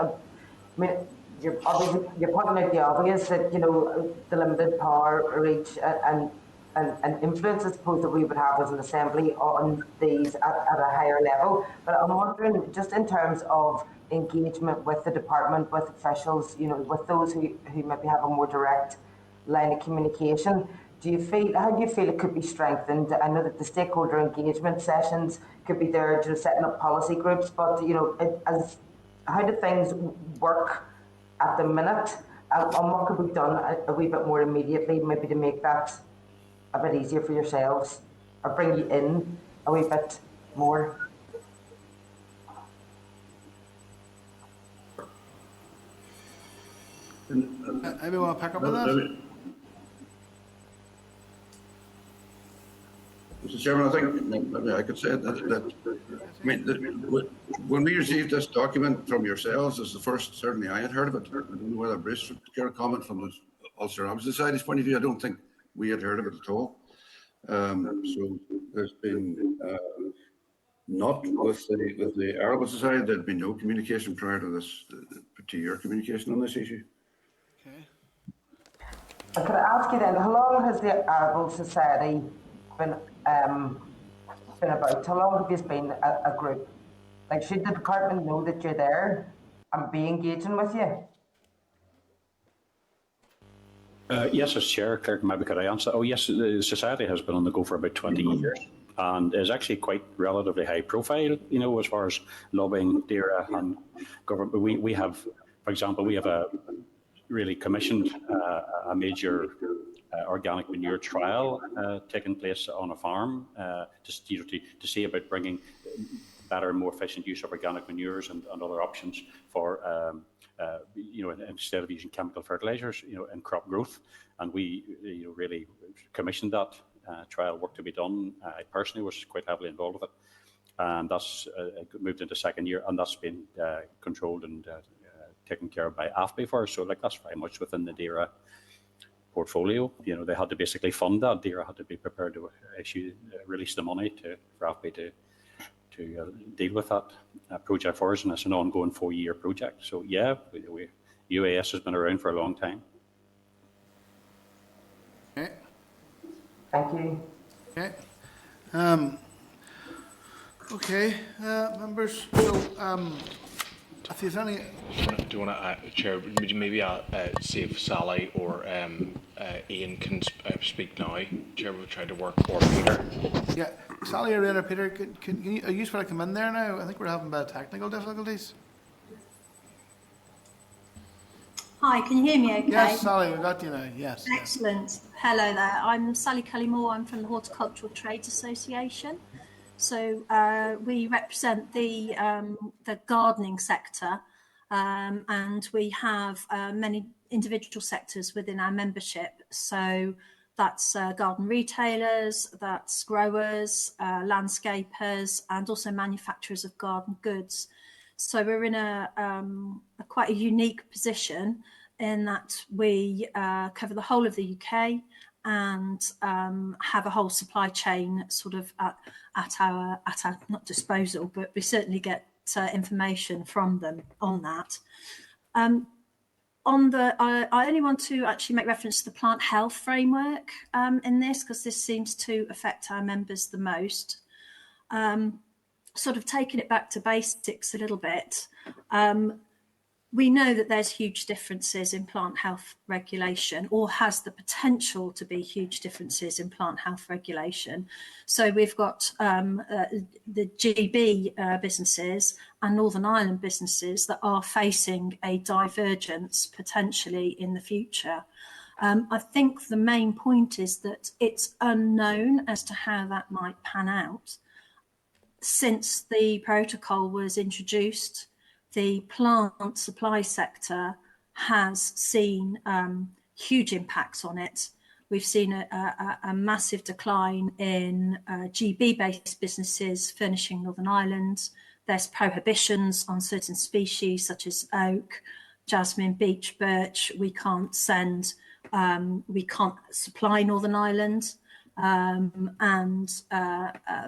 you're pointing out the obvious that the limited power, reach, and influence, I suppose, that we would have as an assembly on these at a higher level. But I'm wondering, just in terms of engagement with the department, with officials, with those who maybe have a more direct line of communication, how do you feel it could be strengthened? I know that the stakeholder engagement sessions could be there, setting up policy groups, but how do things work at the minute, and what could be done a wee bit more immediately, maybe to make that a bit easier for yourselves, or bring you in a wee bit more? Anyone want to pick up on that? Mr. Chairman, I think I could say that when we received this document from yourselves, as the first, certainly I had heard of it. I don't know whether Bruce would care a comment from the Ulster Opposite Society's point of view. I don't think we had heard of it at all. So there's been not with the Arable Society. There'd been no communication prior to this, to your communication on this issue. Okay. Could I ask you then, how long has the Arable Society been about? How long have you been a group? Like, should the department know that you're there and be engaging with you? Yes, as Chair, Clerk, maybe could I answer? Oh yes, the Society has been on the go for about 20 years and is actually quite relatively high profile, as far as lobbying DAERA and government. We have, for example, a really commissioned a major organic manure trial taking place on a farm to see about bringing better and more efficient use of organic manures and other options for instead of using chemical fertilizers in crop growth. And we really commissioned that trial work to be done. I personally was quite heavily involved with it, and that's moved into second year, and that's been controlled and taken care of by AFBI for us. So that's very much within the DAERA portfolio. They had to basically fund that. DAERA had to be prepared to release the money for AFBI to deal with that project for us, and it's an ongoing 4-year project. So yeah, UAS has been around for a long time. Okay. Thank you. Okay. Okay, members. So, if there's any, do you want to, Chair? Would you maybe see if Sally or Ian can speak now? Chair, we'll try to work, or Peter. Yeah, Sally or Ian or Peter, are you supposed to come in there now? I think we're having bad technical difficulties. Hi, can you hear me okay? Yes, Sally, we got you now, yes. Excellent. Hello there. I'm Sally Kelly-Moore. I'm from the Horticultural Trades Association. So we represent the gardening sector, and we have many individual sectors within our membership. So that's garden retailers, that's growers, landscapers, and also manufacturers of garden goods. So we're in a quite a unique position in that we cover the whole of the UK and have a whole supply chain sort of at our not disposal, but we certainly get information from them on that. I only want to actually make reference to the plant health framework in this, because this seems to affect our members the most. Sort of taking it back to basics a little bit, we know that there's huge differences in plant health regulation, or has the potential to be huge differences in plant health regulation. So we've got the GB businesses and Northern Ireland businesses that are facing a divergence potentially in the future. I think the main point is that it's unknown as to how that might pan out. Since the protocol was introduced, the plant supply sector has seen huge impacts on it. We've seen a massive decline in GB-based businesses furnishing Northern Ireland. There's prohibitions on certain species such as oak, jasmine, beech, birch. We can't supply Northern Ireland. And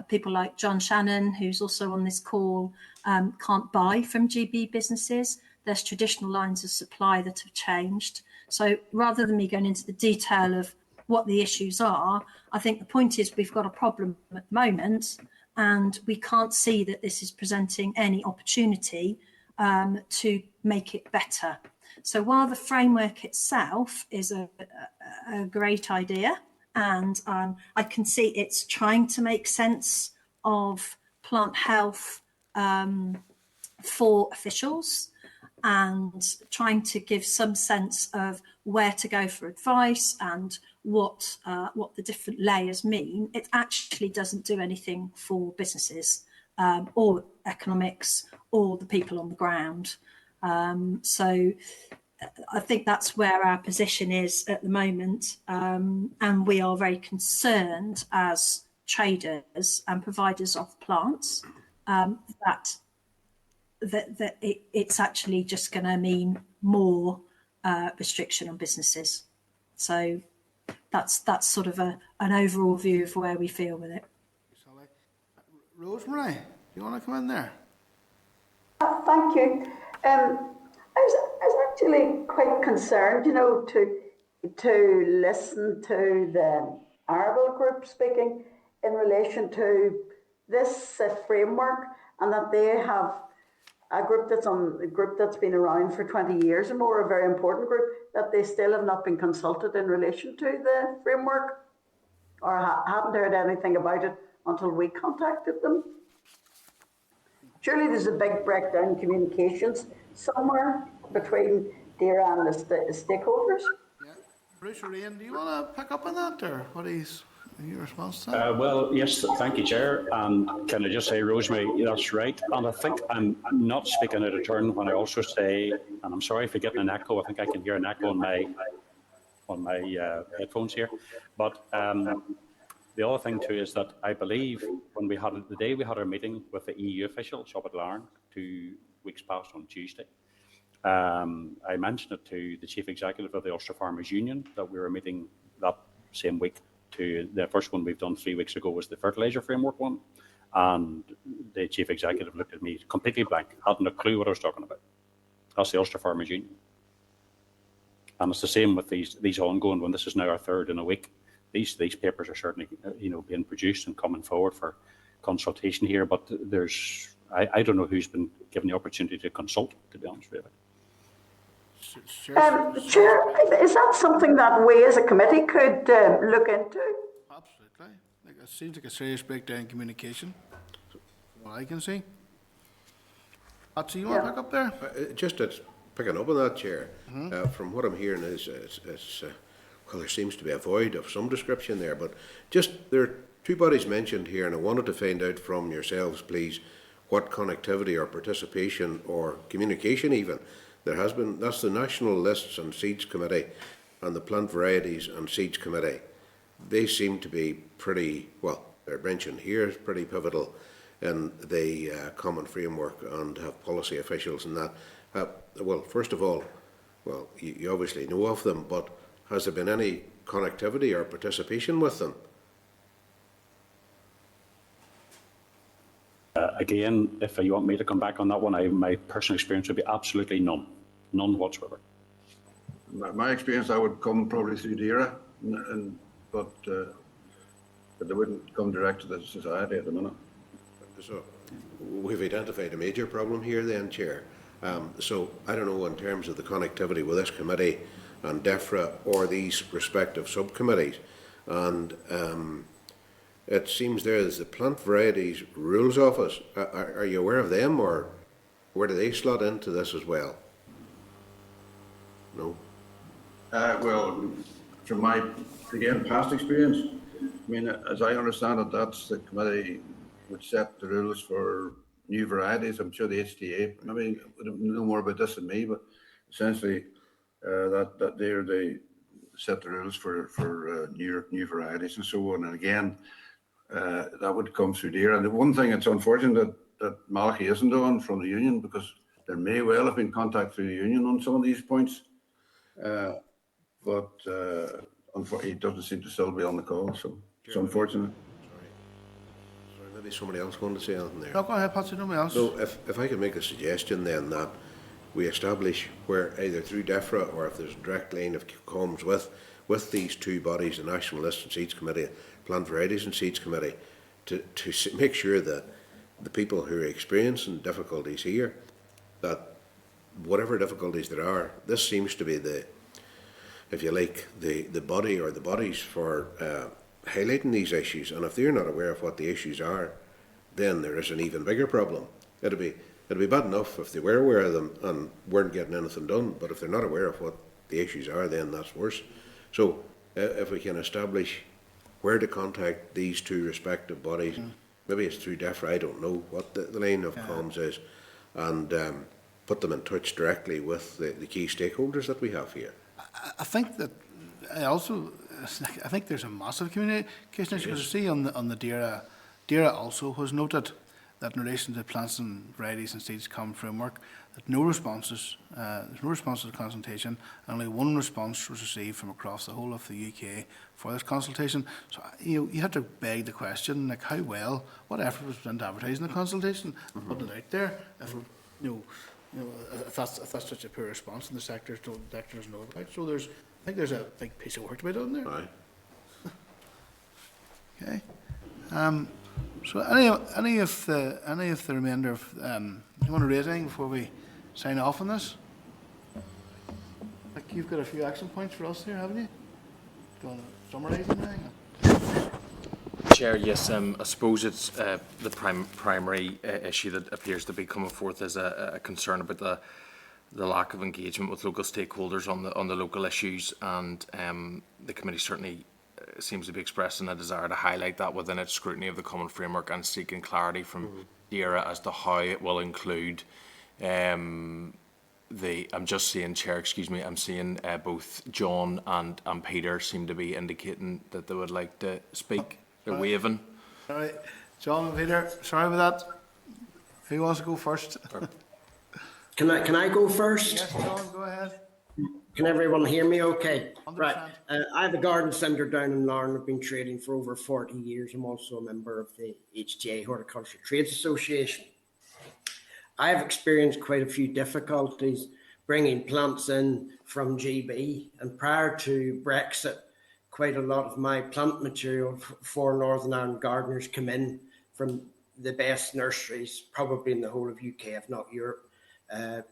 people like John Shannon, who's also on this call, can't buy from GB businesses. There's traditional lines of supply that have changed. So rather than me going into the detail of what the issues are, I think the point is we've got a problem at the moment, and we can't see that this is presenting any opportunity to make it better. So while the framework itself is a great idea, and I can see it's trying to make sense of plant health for officials, and trying to give some sense of where to go for advice and what the different layers mean. It actually doesn't do anything for businesses or economics or the people on the ground. So I think that's where our position is at the moment, and we are very concerned as traders and providers of plants that it's actually just going to mean more restriction on businesses. So that's sort of an overall view of where we feel with it. Rosemary, do you want to come in there? Thank you. I was actually quite concerned, to listen to the Arable group speaking in relation to this framework, and that they have a group that's been around for 20 years or more, a very important group, that they still have not been consulted in relation to the framework, or haven't heard anything about it until we contacted them. Surely there's a big breakdown in communications somewhere between DAERA and the stakeholders. Bruce or Ian, do you want to pick up on that, or what is your response to that? Well, yes, thank you, Chair. Can I just say, Rosemary, that's right. And I think I'm not speaking out of turn when I also say, and I'm sorry for getting an echo. I think I can hear an echo on my headphones here. But the other thing too is that I believe when the day we had our meeting with the EU officials up at Larne 2 weeks past on Tuesday, I mentioned it to the Chief Executive of the Ulster Farmers Union that we were meeting that same week. To the first one we've done 3 weeks ago was the fertiliser framework one, and the Chief Executive looked at me completely blank, hadn't a clue what I was talking about. That's the Ulster Farmers Union. And it's the same with these ongoing one. This is now our third in a week. These papers are certainly being produced and coming forward for consultation here. But I don't know who's been given the opportunity to consult, to be honest with you. Chair, is that something that we as a committee could look into? Absolutely. It seems like a serious breakdown in communication, from what I can see. Patsy, you want to pick up there? Just picking up on that, Chair, from what I'm hearing is well, there seems to be a void of some description there, but there are 2 bodies mentioned here, and I wanted to find out from yourselves, please, what connectivity or participation or communication even there has been. That's the National Lists and Seeds Committee and the Plant Varieties and Seeds Committee. They seem to be pretty, well, they're mentioned here as pretty pivotal in the common framework and have policy officials in that. Well, first of all, well, you obviously know of them, but has there been any connectivity or participation with them? Again, if you want me to come back on that one, my personal experience would be absolutely none whatsoever. My experience, I would come probably through DERA, but they wouldn't come direct to the society at the minute. So we've identified a major problem here then, Chair. So I don't know in terms of the connectivity with this committee and DEFRA or these respective subcommittees. And it seems there's the Plant Varieties Rules Office. Are you aware of them, or where do they slot into this as well? No? Well, from my, again, past experience, I mean, as I understand it, that's the committee would set the rules for new varieties. I'm sure the HTA maybe would know more about this than me, but essentially that they set the rules for new varieties and so on. And again, that would come through DERA. And the one thing it's unfortunate that Malachy isn't on from the union, because there may well have been contact through the union on some of these points, but unfortunately, it doesn't seem to still be on the call, so it's unfortunate. Sorry, maybe somebody else wanted to say anything there. No, go ahead, Patsy, nobody else. So if I could make a suggestion then that we establish where either through DEFRA or if there's a direct line of comes with these 2 bodies, the National List and Seeds Committee, Plant Varieties and Seeds Committee, to make sure that the people who are experiencing difficulties here, that whatever difficulties there are, this seems to be the, if you like, the body or the bodies for highlighting these issues. And if they're not aware of what the issues are, then there is an even bigger problem. It'd be bad enough if they were aware of them and weren't getting anything done, but if they're not aware of what the issues are, then that's worse. So if we can establish where to contact these 2 respective bodies, maybe it's through DEFRA, I don't know what the line of comms is, and put them in touch directly with the key stakeholders that we have here. I think that I think there's a massive communication issue. Because I see on the DERA also has noted that in relation to plants and varieties and seeds common framework, that there's no response to the consultation, and only 1 response was received from across the whole of the UK for this consultation. So you have to beg the question, like, how well, what effort was spent advertising the consultation and putting it out there? If if that's such a poor response, and the sector doesn't know about it. So I think there's a big piece of work to be done there. Aye. Okay. So any of the remainder of you want to raise anything before we sign off on this? Like, you've got a few action points for us here, haven't you? Do you want to summarise anything? Chair, yes, I suppose it's the primary issue that appears to be coming forth as a concern about the lack of engagement with local stakeholders on the local issues, and the committee certainly seems to be expressing a desire to highlight that within its scrutiny of the common framework and seeking clarity from DAERA as to how it will include I'm just seeing, Chair, excuse me, I'm seeing both John and Peter seem to be indicating that they would like to speak. They're waving. Sorry, John and Peter, sorry about that. Who wants to go first? Can I go first? Yes, John, go ahead. Can everyone hear me okay? 100%. Right. I have a garden centre down in Larne. I've been trading for over 40 years. I'm also a member of the HTA Horticultural Trades Association. I have experienced quite a few difficulties bringing plants in from GB, and prior to Brexit, quite a lot of my plant material for Northern Ireland gardeners come in from the best nurseries, probably in the whole of UK, if not Europe,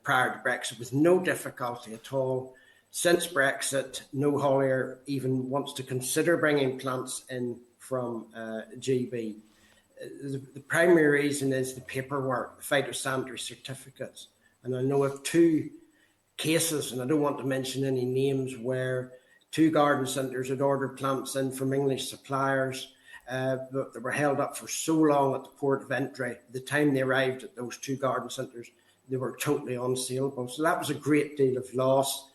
prior to Brexit, with no difficulty at all. Since Brexit, no haulier even wants to consider bringing plants in from GB. The primary reason is the paperwork, the phytosanitary certificates. And I know of two cases, and I don't want to mention any names, where two garden centres had ordered plants in from English suppliers, but they were held up for so long at the port of entry. The time they arrived at those two garden centres, they were totally unsaleable. So that was a great deal of loss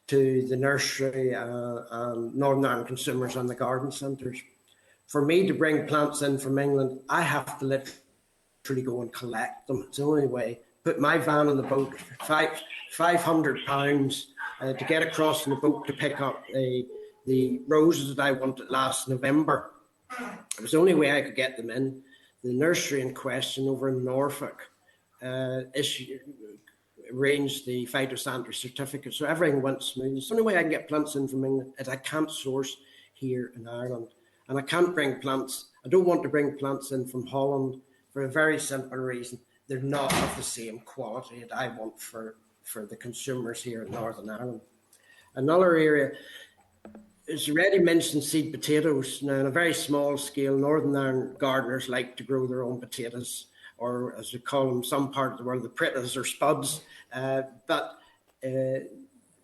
to the nursery and Northern Ireland consumers and the garden centres. For me to bring plants in from England, I have to literally go and collect them. It's the only way. Put my van on the boat, £500 to get across in the boat to pick up the roses that I wanted last November. It was the only way I could get them in. The nursery in question over in Norfolk arranged the phytosanitary certificate, so everything went smooth. It's the only way I can get plants in from England is I can't source here in Ireland. And I can't bring plants, I don't want to bring plants in from Holland for a very simple reason. They're not of the same quality that I want for the consumers here in Northern Ireland. Another area is already mentioned seed potatoes. Now, on a very small scale, Northern Ireland gardeners like to grow their own potatoes, or as we call them, some part of the world, the prittas or spuds. But they're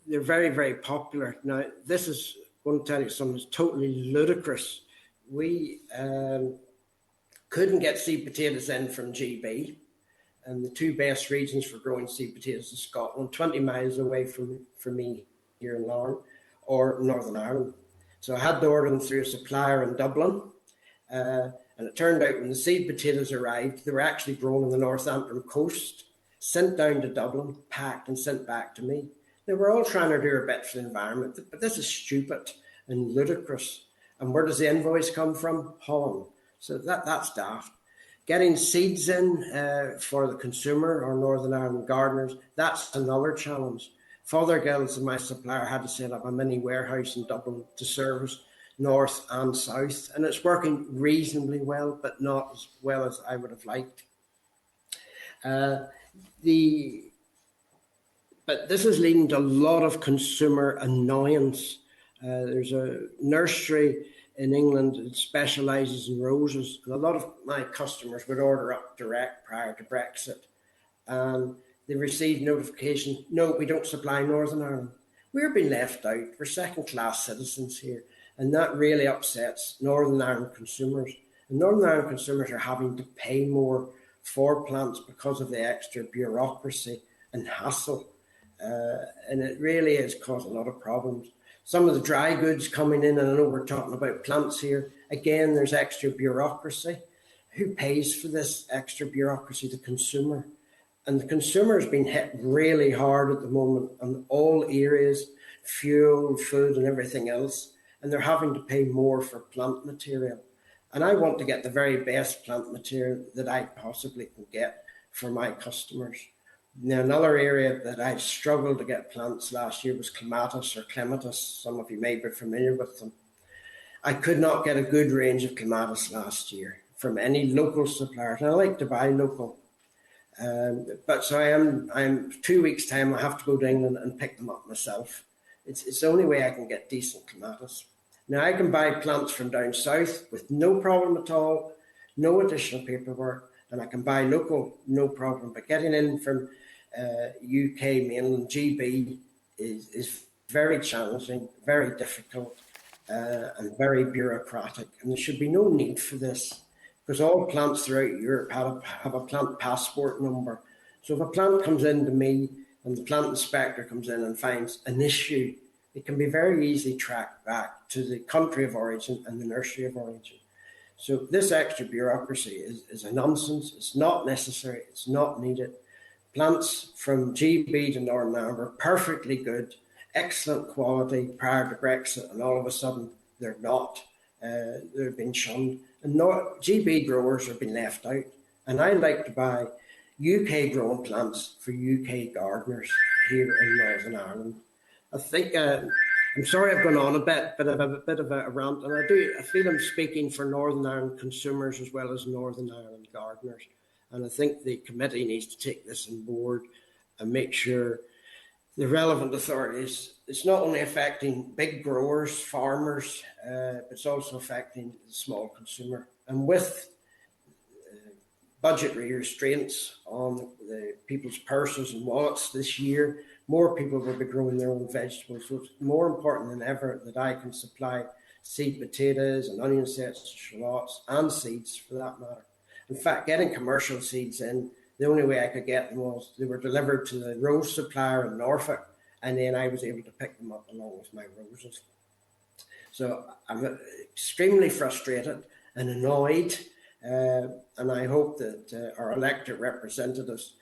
very, very popular. Now, this is going to tell you something that's totally ludicrous. We couldn't get seed potatoes in from GB, and the two best regions for growing seed potatoes in Scotland, 20 miles away from me here in Larne, or Northern Ireland. So I had to order them through a supplier in Dublin, and it turned out when the seed potatoes arrived, they were actually grown on the Northampton coast, sent down to Dublin, packed and sent back to me. They were all trying to do a bit for the environment, but this is stupid and ludicrous. And where does the invoice come from? Holland. So that's daft. Getting seeds in for the consumer or Northern Ireland gardeners, that's another challenge. Fothergill's and my supplier had to set up a mini warehouse in Dublin to service north and south, and it's working reasonably well, but not as well as I would have liked. But this is leading to a lot of consumer annoyance. There's a nursery in England that specialises in roses, and a lot of my customers would order up direct prior to Brexit, and they received notification, no, we don't supply Northern Ireland. We're being left out. We're second-class citizens here, and that really upsets Northern Ireland consumers. And Northern Ireland consumers are having to pay more for plants because of the extra bureaucracy and hassle, and it really has caused a lot of problems. Some of the dry goods coming in, and I know we're talking about plants here, again, there's extra bureaucracy. Who pays for this extra bureaucracy? The consumer. And the consumer has been hit really hard at the moment on all areas, fuel, food, and everything else. And they're having to pay more for plant material. And I want to get the very best plant material that I possibly can get for my customers. Now, another area that I struggled to get plants last year was clematis or clematis. Some of you may be familiar with them. I could not get a good range of clematis last year from any local suppliers. And I like to buy local. But so I'm 2 weeks' time, I have to go to England and pick them up myself. It's the only way I can get decent clematis. Now, I can buy plants from down south with no problem at all, no additional paperwork, and I can buy local, no problem. But getting in from UK mainland GB is very challenging, very difficult, and very bureaucratic. And there should be no need for this, because all plants throughout Europe have a plant passport number. So if a plant comes into me and the plant inspector comes in and finds an issue, it can be very easily tracked back to the country of origin and the nursery of origin. So this extra bureaucracy is a nonsense. It's not necessary. It's not needed. Plants from GB to Northern Ireland are perfectly good, excellent quality prior to Brexit, and all of a sudden they're not. They've been shunned. And GB growers have been left out. And I like to buy UK grown plants for UK gardeners here in Northern Ireland. I think, I'm sorry I've gone on a bit, but I have a bit of a rant, and I feel I'm speaking for Northern Ireland consumers as well as Northern Ireland gardeners. And I think the committee needs to take this on board and make sure the relevant authorities, it's not only affecting big growers, farmers, but it's also affecting the small consumer. And with budgetary restraints on the people's purses and wallets this year, more people will be growing their own vegetables. So it's more important than ever that I can supply seed potatoes and onion sets, shallots, and seeds for that matter. In fact, getting commercial seeds in, the only way I could get them was they were delivered to the rose supplier in Norfolk, and then I was able to pick them up along with my roses. So I'm extremely frustrated and annoyed, and I hope that our elected representatives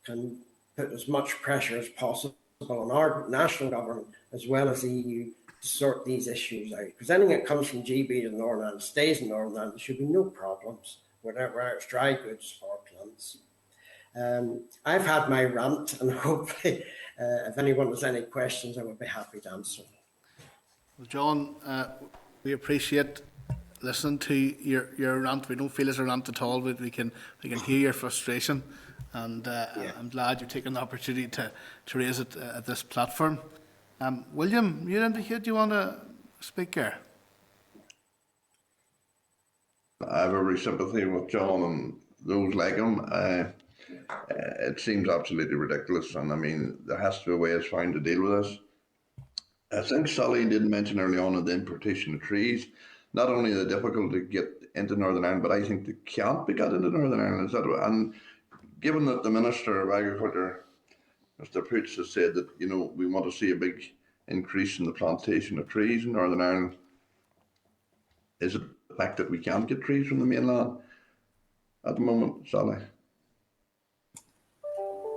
can put as much pressure as possible on our national government as well as the EU to sort these issues out. Because anything that comes from GB to Northern Ireland stays in Northern Ireland. There should be no problems, whether it's dry goods or plants. I've had my rant, and hopefully if anyone has any questions, I would be happy to answer. Well, John, we appreciate listening to your rant. We don't feel it's a rant at all, but we can hear your frustration, and I'm glad you've taken the opportunity to raise it at this platform. William, you indicate you want to speak here? I have every sympathy with John and those like him. It seems absolutely ridiculous, and I mean, there has to be a way it's found to deal with this. I think Sally did mention early on in the importation of trees, not only the difficulty to get into Northern Ireland, but I think they can't be got into Northern Ireland. And given that the Minister of Agriculture, Mr. Poots, has said that, you know, we want to see a big increase in the plantation of trees in Northern Ireland, is it the fact that we can't get trees from the mainland at the moment, Sally?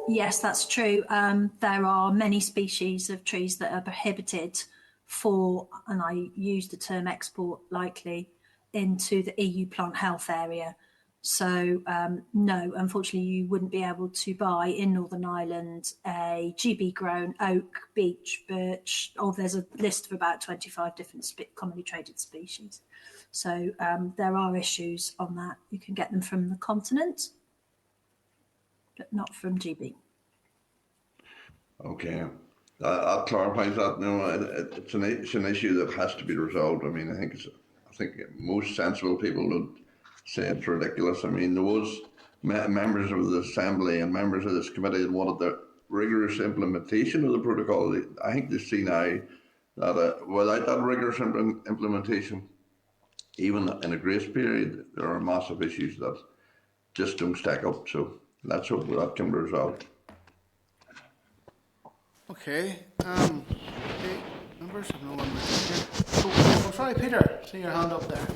Yes, that's true. There are many species of trees that are prohibited for, and I use the term export lightly, into the EU plant health area. So no, unfortunately, you wouldn't be able to buy in Northern Ireland a GB grown oak, beech, birch, or there's a list of about 25 different commonly traded species. So there are issues on that. You can get them from the continent, but not from GB. Okay, that clarifies that. No, it's an issue that has to be resolved. I mean, I think most sensible people would say it's ridiculous. I mean, there was members of the Assembly and members of this committee that wanted the rigorous implementation of the protocol. I think they see now that without that rigorous implementation, even in a grace period, there are massive issues that just don't stack up. So let's hope that can be resolved. Okay. Members have no one here. Oh, sorry, Peter. See your hand up there.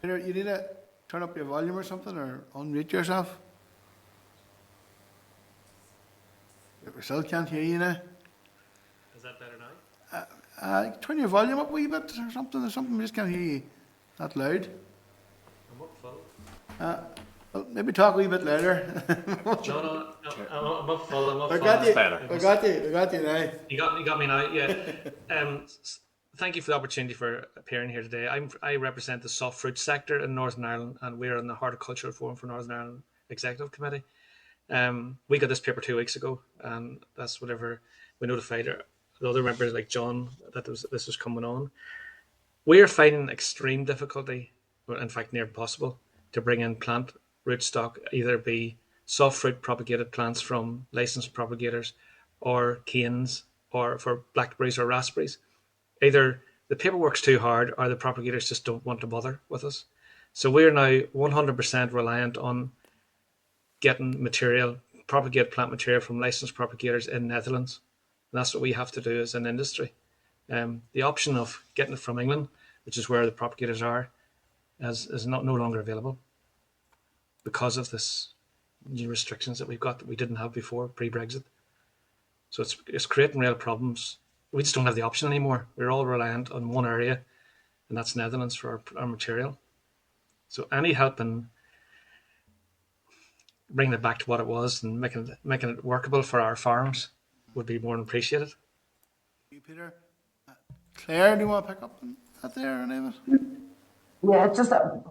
Peter, you need to turn up your volume or something, or unmute yourself. We still can't hear you now. Is that better now? Turn your volume up a wee bit or something. We just can't hear you that loud. I'm up full. Well, maybe talk a wee bit louder. No, I'm up full. I'm up full. We got you now. You got me now, yeah. Thank you for the opportunity for appearing here today. I represent the soft fruit sector in Northern Ireland, and we're on the Horticultural Forum for Northern Ireland Executive Committee. We got this paper 2 weeks ago, and that's whenever we notified the other members like John that this was coming on. We are finding extreme difficulty, in fact near impossible, to bring in plant rootstock, either be soft fruit propagated plants from licensed propagators, or canes, or for blackberries or raspberries. Either the paperwork's too hard or the propagators just don't want to bother with us. So we're now 100% reliant on getting material, propagate plant material from licensed propagators in Netherlands. And that's what we have to do as an industry. The option of getting it from England, which is where the propagators are, is no longer available because of this new restrictions that we've got that we didn't have before pre-Brexit. So it's creating real problems. We just don't have the option anymore. We're all reliant on one area, and that's Netherlands for our material. So any help in bringing it back to what it was and making it workable for our farms would be more than appreciated. You, Peter. Claire, do you want to pick up on that there, or any of it? Yeah, just a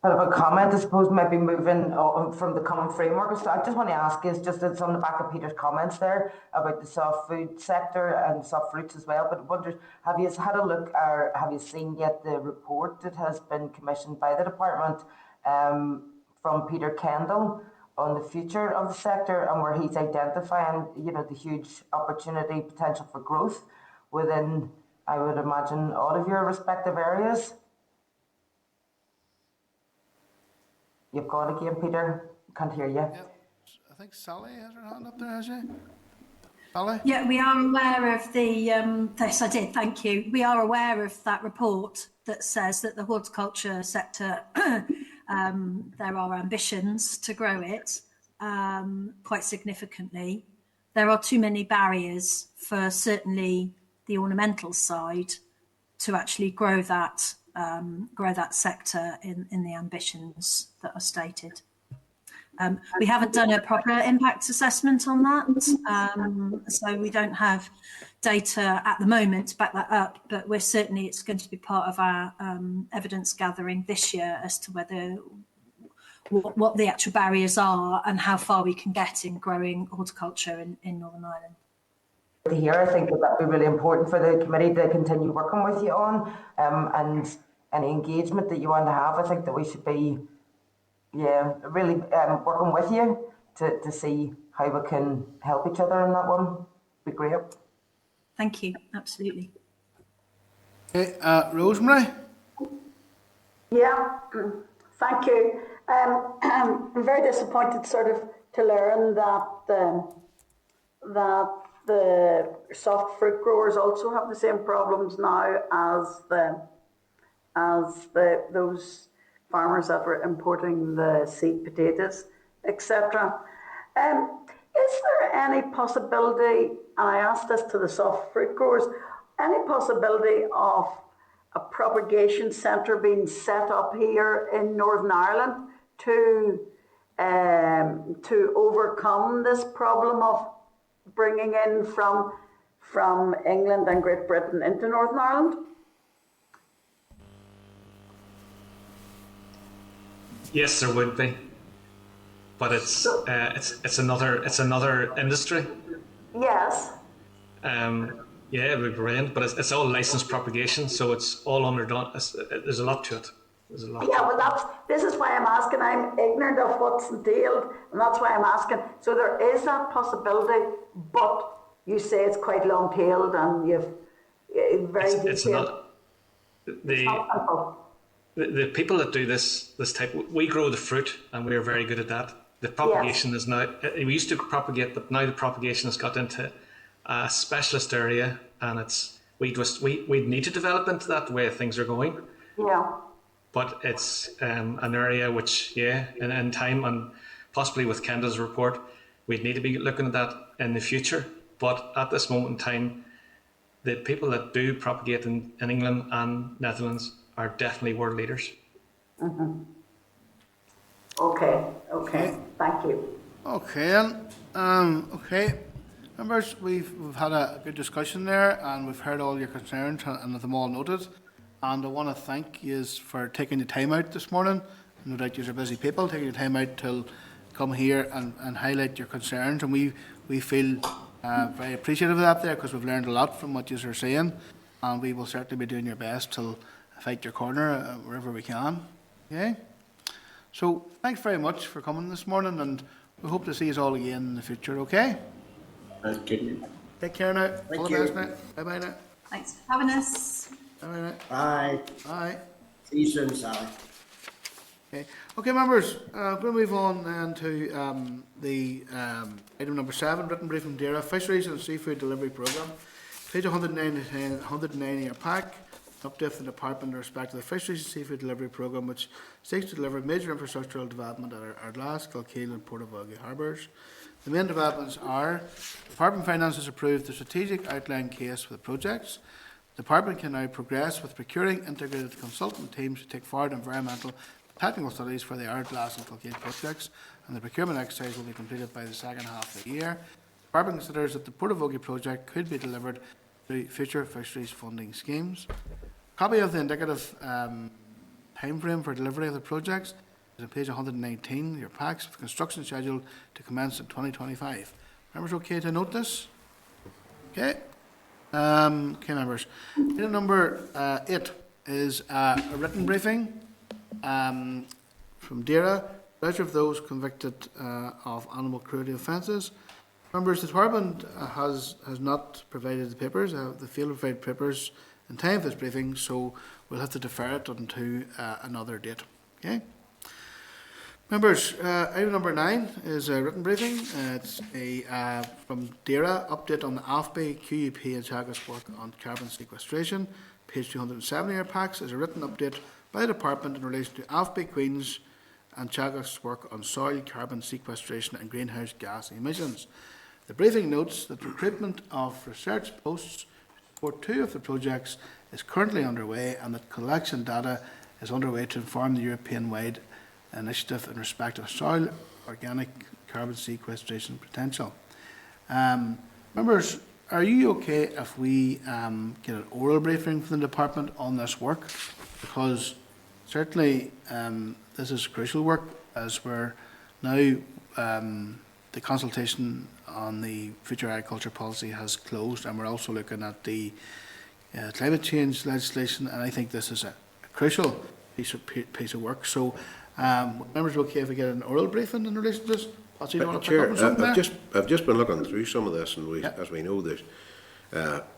bit of a comment, I suppose, maybe moving from the common framework. So I just want to ask is just it's on the back of Peter's comments there about the soft food sector and soft fruits as well. But I wonder, have you had a look or have you seen yet the report that has been commissioned by the department from Peter Kendall on the future of the sector, and where he's identifying, the huge opportunity potential for growth within, I would imagine, all of your respective areas? You've gone again, Peter. Can't hear you. Yeah. I think Sally has her hand up there, has she? Sally? Yeah, we are aware of the, yes, I did, thank you. We are aware of that report that says that the horticulture sector, there are ambitions to grow it quite significantly. There are too many barriers for certainly the ornamental side to actually grow that sector in the ambitions that are stated. We haven't done a proper impact assessment on that, so we don't have data at the moment to back that up, but it's going to be part of our evidence gathering this year as to what the actual barriers are and how far we can get in growing horticulture in Northern Ireland. To hear, I think that would be really important for the committee to continue working with you on, and any engagement that you want to have. I think that we should be, really working with you to see how we can help each other in that one. Be great. Thank you. Absolutely. Okay, Rosemary. Yeah, thank you. I'm very disappointed, sort of, to learn that the soft fruit growers also have the same problems now as those farmers that were importing the seed potatoes, etc. Is there any possibility, and I asked this to the soft fruit growers, any possibility of a propagation centre being set up here in Northern Ireland to overcome this problem of bringing in from England and Great Britain into Northern Ireland? Yes, there would be, but it's another industry. Yes. Yeah, it would be brilliant, but it's all licensed propagation, so it's all underdone. There's a lot to it. Yeah, well, this is why I'm asking. I'm ignorant of what's entailed, and that's why I'm asking. So there is that possibility, but you say it's quite long-tailed and you've very detailed. It's not. The people that do this type, we grow the fruit, and we are very good at that. The propagation is now. We used to propagate, but now the propagation has got into a specialist area, and we need to develop into that the way things are going. Yeah. But it's an area which, in time, and possibly with Kendall's report, we'd need to be looking at that in the future. But at this moment in time, the people that do propagate in England and Netherlands are definitely world leaders. Mm-hmm. Okay, thank you. Okay, okay. Members, we've had a good discussion there, and we've heard all your concerns and them all noted. And I want to thank you for taking the time out this morning. No doubt you're busy people, taking the time out to come here and highlight your concerns. And we feel very appreciative of that there, because we've learned a lot from what you are saying. And we will certainly be doing your best to fight your corner wherever we can. Okay? So thanks very much for coming this morning, and We hope to see you all again in the future, okay? Thank you. Take care now. Thank All you. the best now. Bye-bye now. Thanks for having us. Bye-bye now. Bye. Bye. See you soon, Sally. Okay, members, I'm going to move on then to the item number 7, written brief from DAERA, Fisheries and Seafood Delivery Programme. Page 190 in your pack. Update from the Department in respect to the Fisheries and Seafood Delivery Programme, which seeks to deliver major infrastructural development at our Ardglass, Kilkeel and Portavogie harbours. The main developments are: Department Finance has approved the strategic outline case for the projects. The Department can now progress with procuring integrated consultant teams to take forward environmental and technical studies for the Ardglass and Kilkeel projects, and the procurement exercise will be completed by the second half of the year. The Department considers that the Portavogie project could be delivered through future fisheries funding schemes. A copy of the indicative timeframe for delivery of the projects is on page 119 of your packs, with construction scheduled to commence in 2025. Members okay to note this? Okay. Okay, members. Item number 8 is a written briefing from DAERA, pleasure of those convicted of animal cruelty offences. Members, the Department has not provided the papers. They failed to provide papers in time for this briefing, so we'll have to defer it until another date. Okay. Members, item number 9 is a written briefing. It's from DAERA, update on the AFBI, QUB and Teagasc work on carbon sequestration. Page 270 of your packs is a written update by the Department in relation to AFBI, Queen's and Teagasc's work on soil carbon sequestration and greenhouse gas emissions. The briefing notes that recruitment of research posts for 2 of the projects is currently underway, and that collection data is underway to inform the European-wide initiative in respect of soil organic carbon sequestration potential. Members, are you okay if we get an oral briefing from the Department on this work? Because certainly this is crucial work, as we're now the consultation on the future agriculture policy has closed, and we're also looking at the climate change legislation, and I think this is a crucial piece of work. So, members, okay if we get an oral briefing in relation to this? Patsy, you want to pick up on something I've just been looking through some of this, and as we know, there's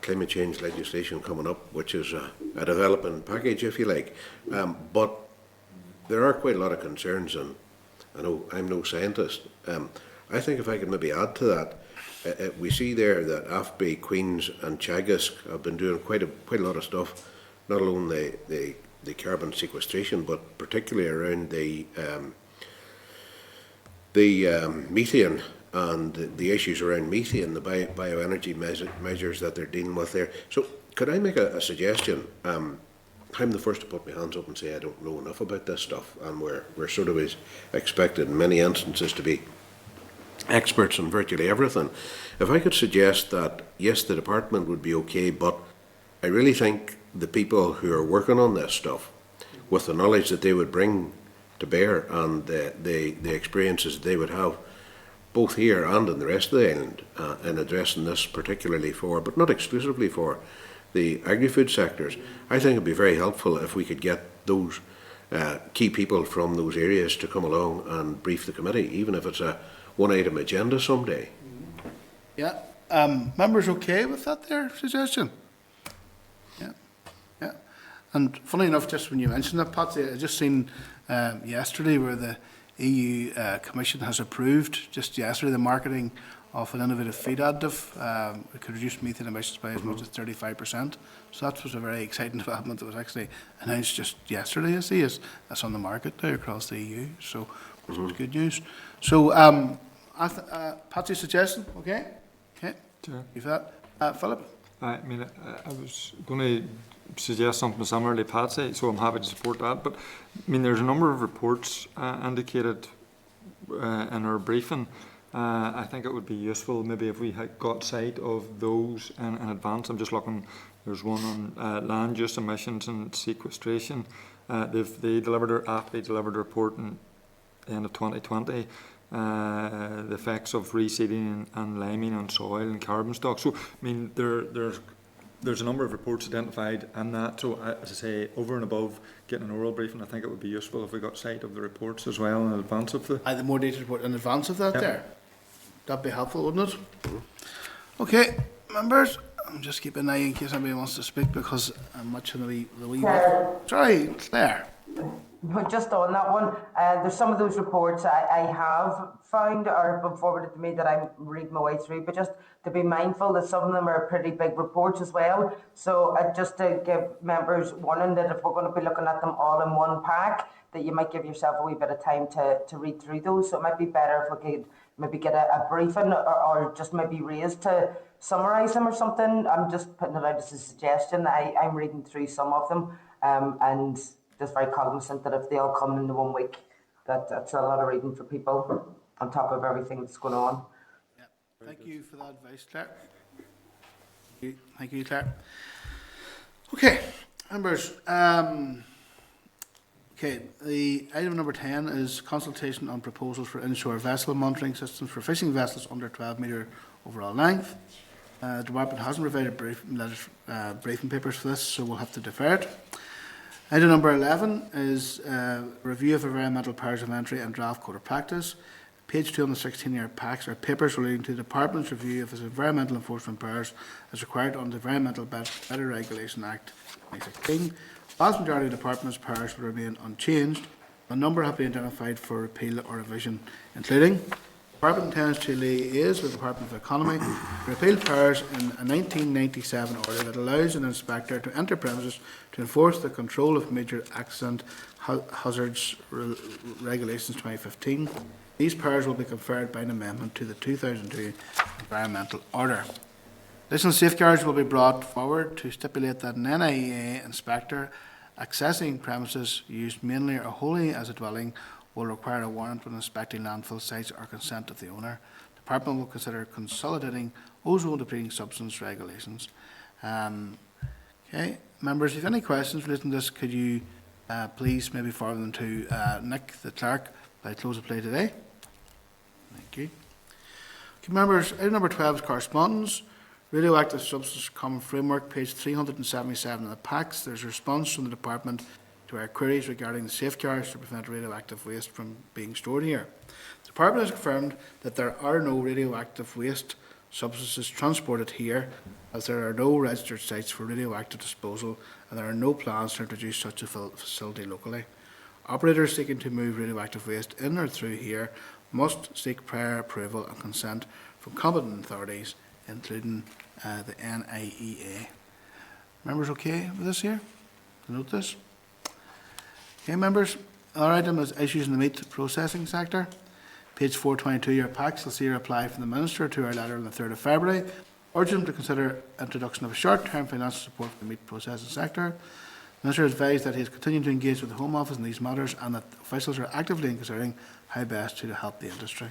climate change legislation coming up, which is a developing package, if you like. But there are quite a lot of concerns, and I know I'm no scientist. I think if I could maybe add to that, we see there that AFBI, Queen's and Teagasc have been doing quite a lot of stuff, not only the carbon sequestration, but particularly around the methane and the issues around methane, the bioenergy measures that they're dealing with there. So could I make a suggestion? I'm the first to put my hands up and say I don't know enough about this stuff, and we're sort of expected in many instances to be experts on virtually everything. If I could suggest that, yes, the department would be okay, but I really think the people who are working on this stuff, with the knowledge that they would bring to bear and the experiences they would have, both here and in the rest of the island, in addressing this particularly for, but not exclusively for, the agri-food sectors, I think it would be very helpful if we could get those key people from those areas to come along and brief the committee, even if it's a one-item agenda someday. Yeah. Members okay with that there suggestion? Yeah. Yeah. And funny enough, just when you mentioned that, Patsy, I just seen yesterday where the EU Commission has approved, just yesterday, the marketing of an innovative feed additive. It could reduce methane emissions by as much as 35%. So that was a very exciting development that was actually announced just yesterday, I see. That's on the market now across the EU. So which was good news. So, Patsy's suggestion, okay? Okay. Sure. You've that. Philip? I mean, I was going to suggest something similar to Patsy, so I'm happy to support that. But, I mean, there's a number of reports indicated in our briefing. I think it would be useful maybe if we had got sight of those in advance. I'm just looking, there's one on land use emissions and sequestration. They delivered a report in end of 2020, the effects of reseeding and liming on soil and carbon stock. So, I mean, there's there's a number of reports identified and that, so as I say, over and above getting an oral briefing, I think it would be useful if we got sight of the reports as well in advance of the... The more detailed report in advance of that there. That'd be helpful, wouldn't it? Okay, members, I'm just keeping an eye in case anybody wants to speak because I'm watching the wee bit. Sorry, Claire. Just on that one, there's some of those reports I have found or been forwarded to me that I'm reading my way through, but just to be mindful that some of them are pretty big reports as well. So just to give members warning that if we're going to be looking at them all in one pack, that you might give yourself a wee bit of time to read through those. So it might be better if we could maybe get a briefing or just maybe raised to summarise them or something. I'm just putting it out as a suggestion. I'm reading through some of them and just very cognizant that if they all come in the 1 week, that's a lot of reading for people on top of everything that's going on. Yeah. Thank you for that advice, Claire. Thank you, Claire. Okay, members. Okay, the item number 10 is consultation on proposals for inshore vessel monitoring systems for fishing vessels under 12 metre overall length. The department hasn't provided briefing papers for this, so we'll have to defer it. Item number 11 is review of environmental powers of entry and draft code of practice. Page 2 on the 16-year packs are papers relating to the department's review of its environmental enforcement powers as required under the Environmental Better Regulation Act 2016. The vast majority of the department's powers will remain unchanged. A number have been identified for repeal or revision, including the department intends to liaise with the Department of Economy to repeal powers in a 1997 order that allows an inspector to enter premises to enforce the Control of Major Accident Hazards Regulations 2015. These powers will be conferred by an amendment to the 2002 Environmental Order. Additional safeguards will be brought forward to stipulate that an NIA inspector accessing premises used mainly or wholly as a dwelling will require a warrant when inspecting landfill sites or consent of the owner. The department will consider consolidating ozone depleting substance regulations. Okay, members, if you have any questions relating to this, could you please maybe forward them to Nick, the clerk, by close of play today? Thank you. Okay, members, item number 12 is correspondence. Radioactive Substance Common Framework, page 377 of the packs. There's a response from the department to our queries regarding the safeguards to prevent radioactive waste from being stored here. The department has confirmed that there are no radioactive waste substances transported here, as there are no registered sites for radioactive disposal and there are no plans to introduce such a facility locally. Operators seeking to move radioactive waste in or through here must seek prior approval and consent from competent authorities, including the NIEA. Members okay with this here? Note this. Okay, members, our item is issues in the meat processing sector. Page 422 of your packs, you'll see a reply from the Minister to our letter on the 3rd of February, urging him to consider introduction of a short-term financial support for the meat processing sector. The Minister advised that he is continuing to engage with the Home Office in these matters and that officials are actively considering how best to help the industry.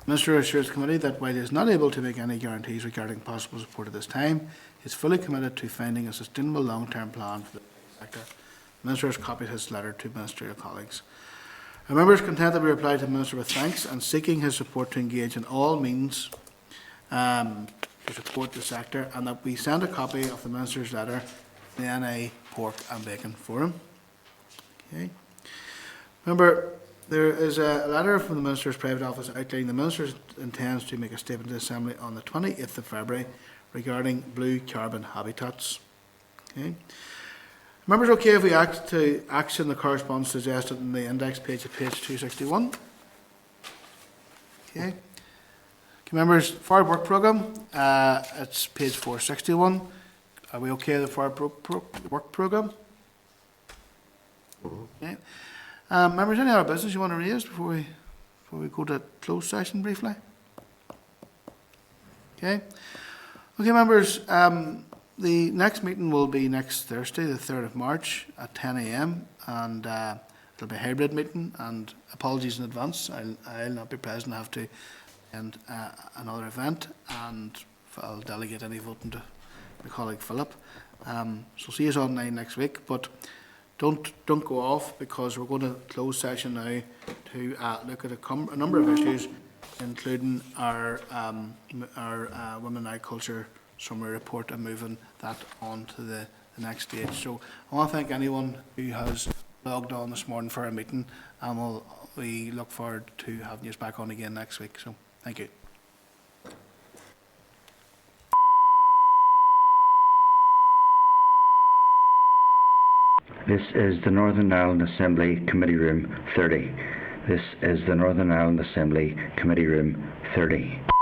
The Minister assures the committee that while he is not able to make any guarantees regarding possible support at this time, he is fully committed to finding a sustainable long-term plan for the sector. The Minister has copied his letter to ministerial colleagues. Our members are content that we reply to the Minister with thanks and seeking his support to engage in all means to support the sector, and that we send a copy of the Minister's letter to the NI Pork and Bacon Forum. Okay. Remember, there is a letter from the Minister's private office outlining the Minister intends to make a statement to the Assembly on the 28th of February regarding blue carbon habitats. Okay. Members, okay if we act to action the correspondence suggested in the index page at page 261? Okay. Okay, members, forward work programme, it's page 461. Are we okay with the forward work programme? Okay. Members, any other business you want to raise before we go to closed session briefly? Okay. Okay, members, the next meeting will be next Thursday, the 3rd of March at 10 a.m. and it'll be a hybrid meeting, and apologies in advance, I'll not be present, I have to attend another event, and I'll delegate any voting to my colleague Philip. So see you online next week, but don't go off, because we're going to close session now to look at a number of issues, including our women in agriculture summary report and moving that on to the next stage. So I want to thank anyone who has logged on this morning for our meeting, and we look forward to having you back on again next week. So thank you. This is the Northern Ireland Assembly Committee Room 30. This is the Northern Ireland Assembly Committee Room 30.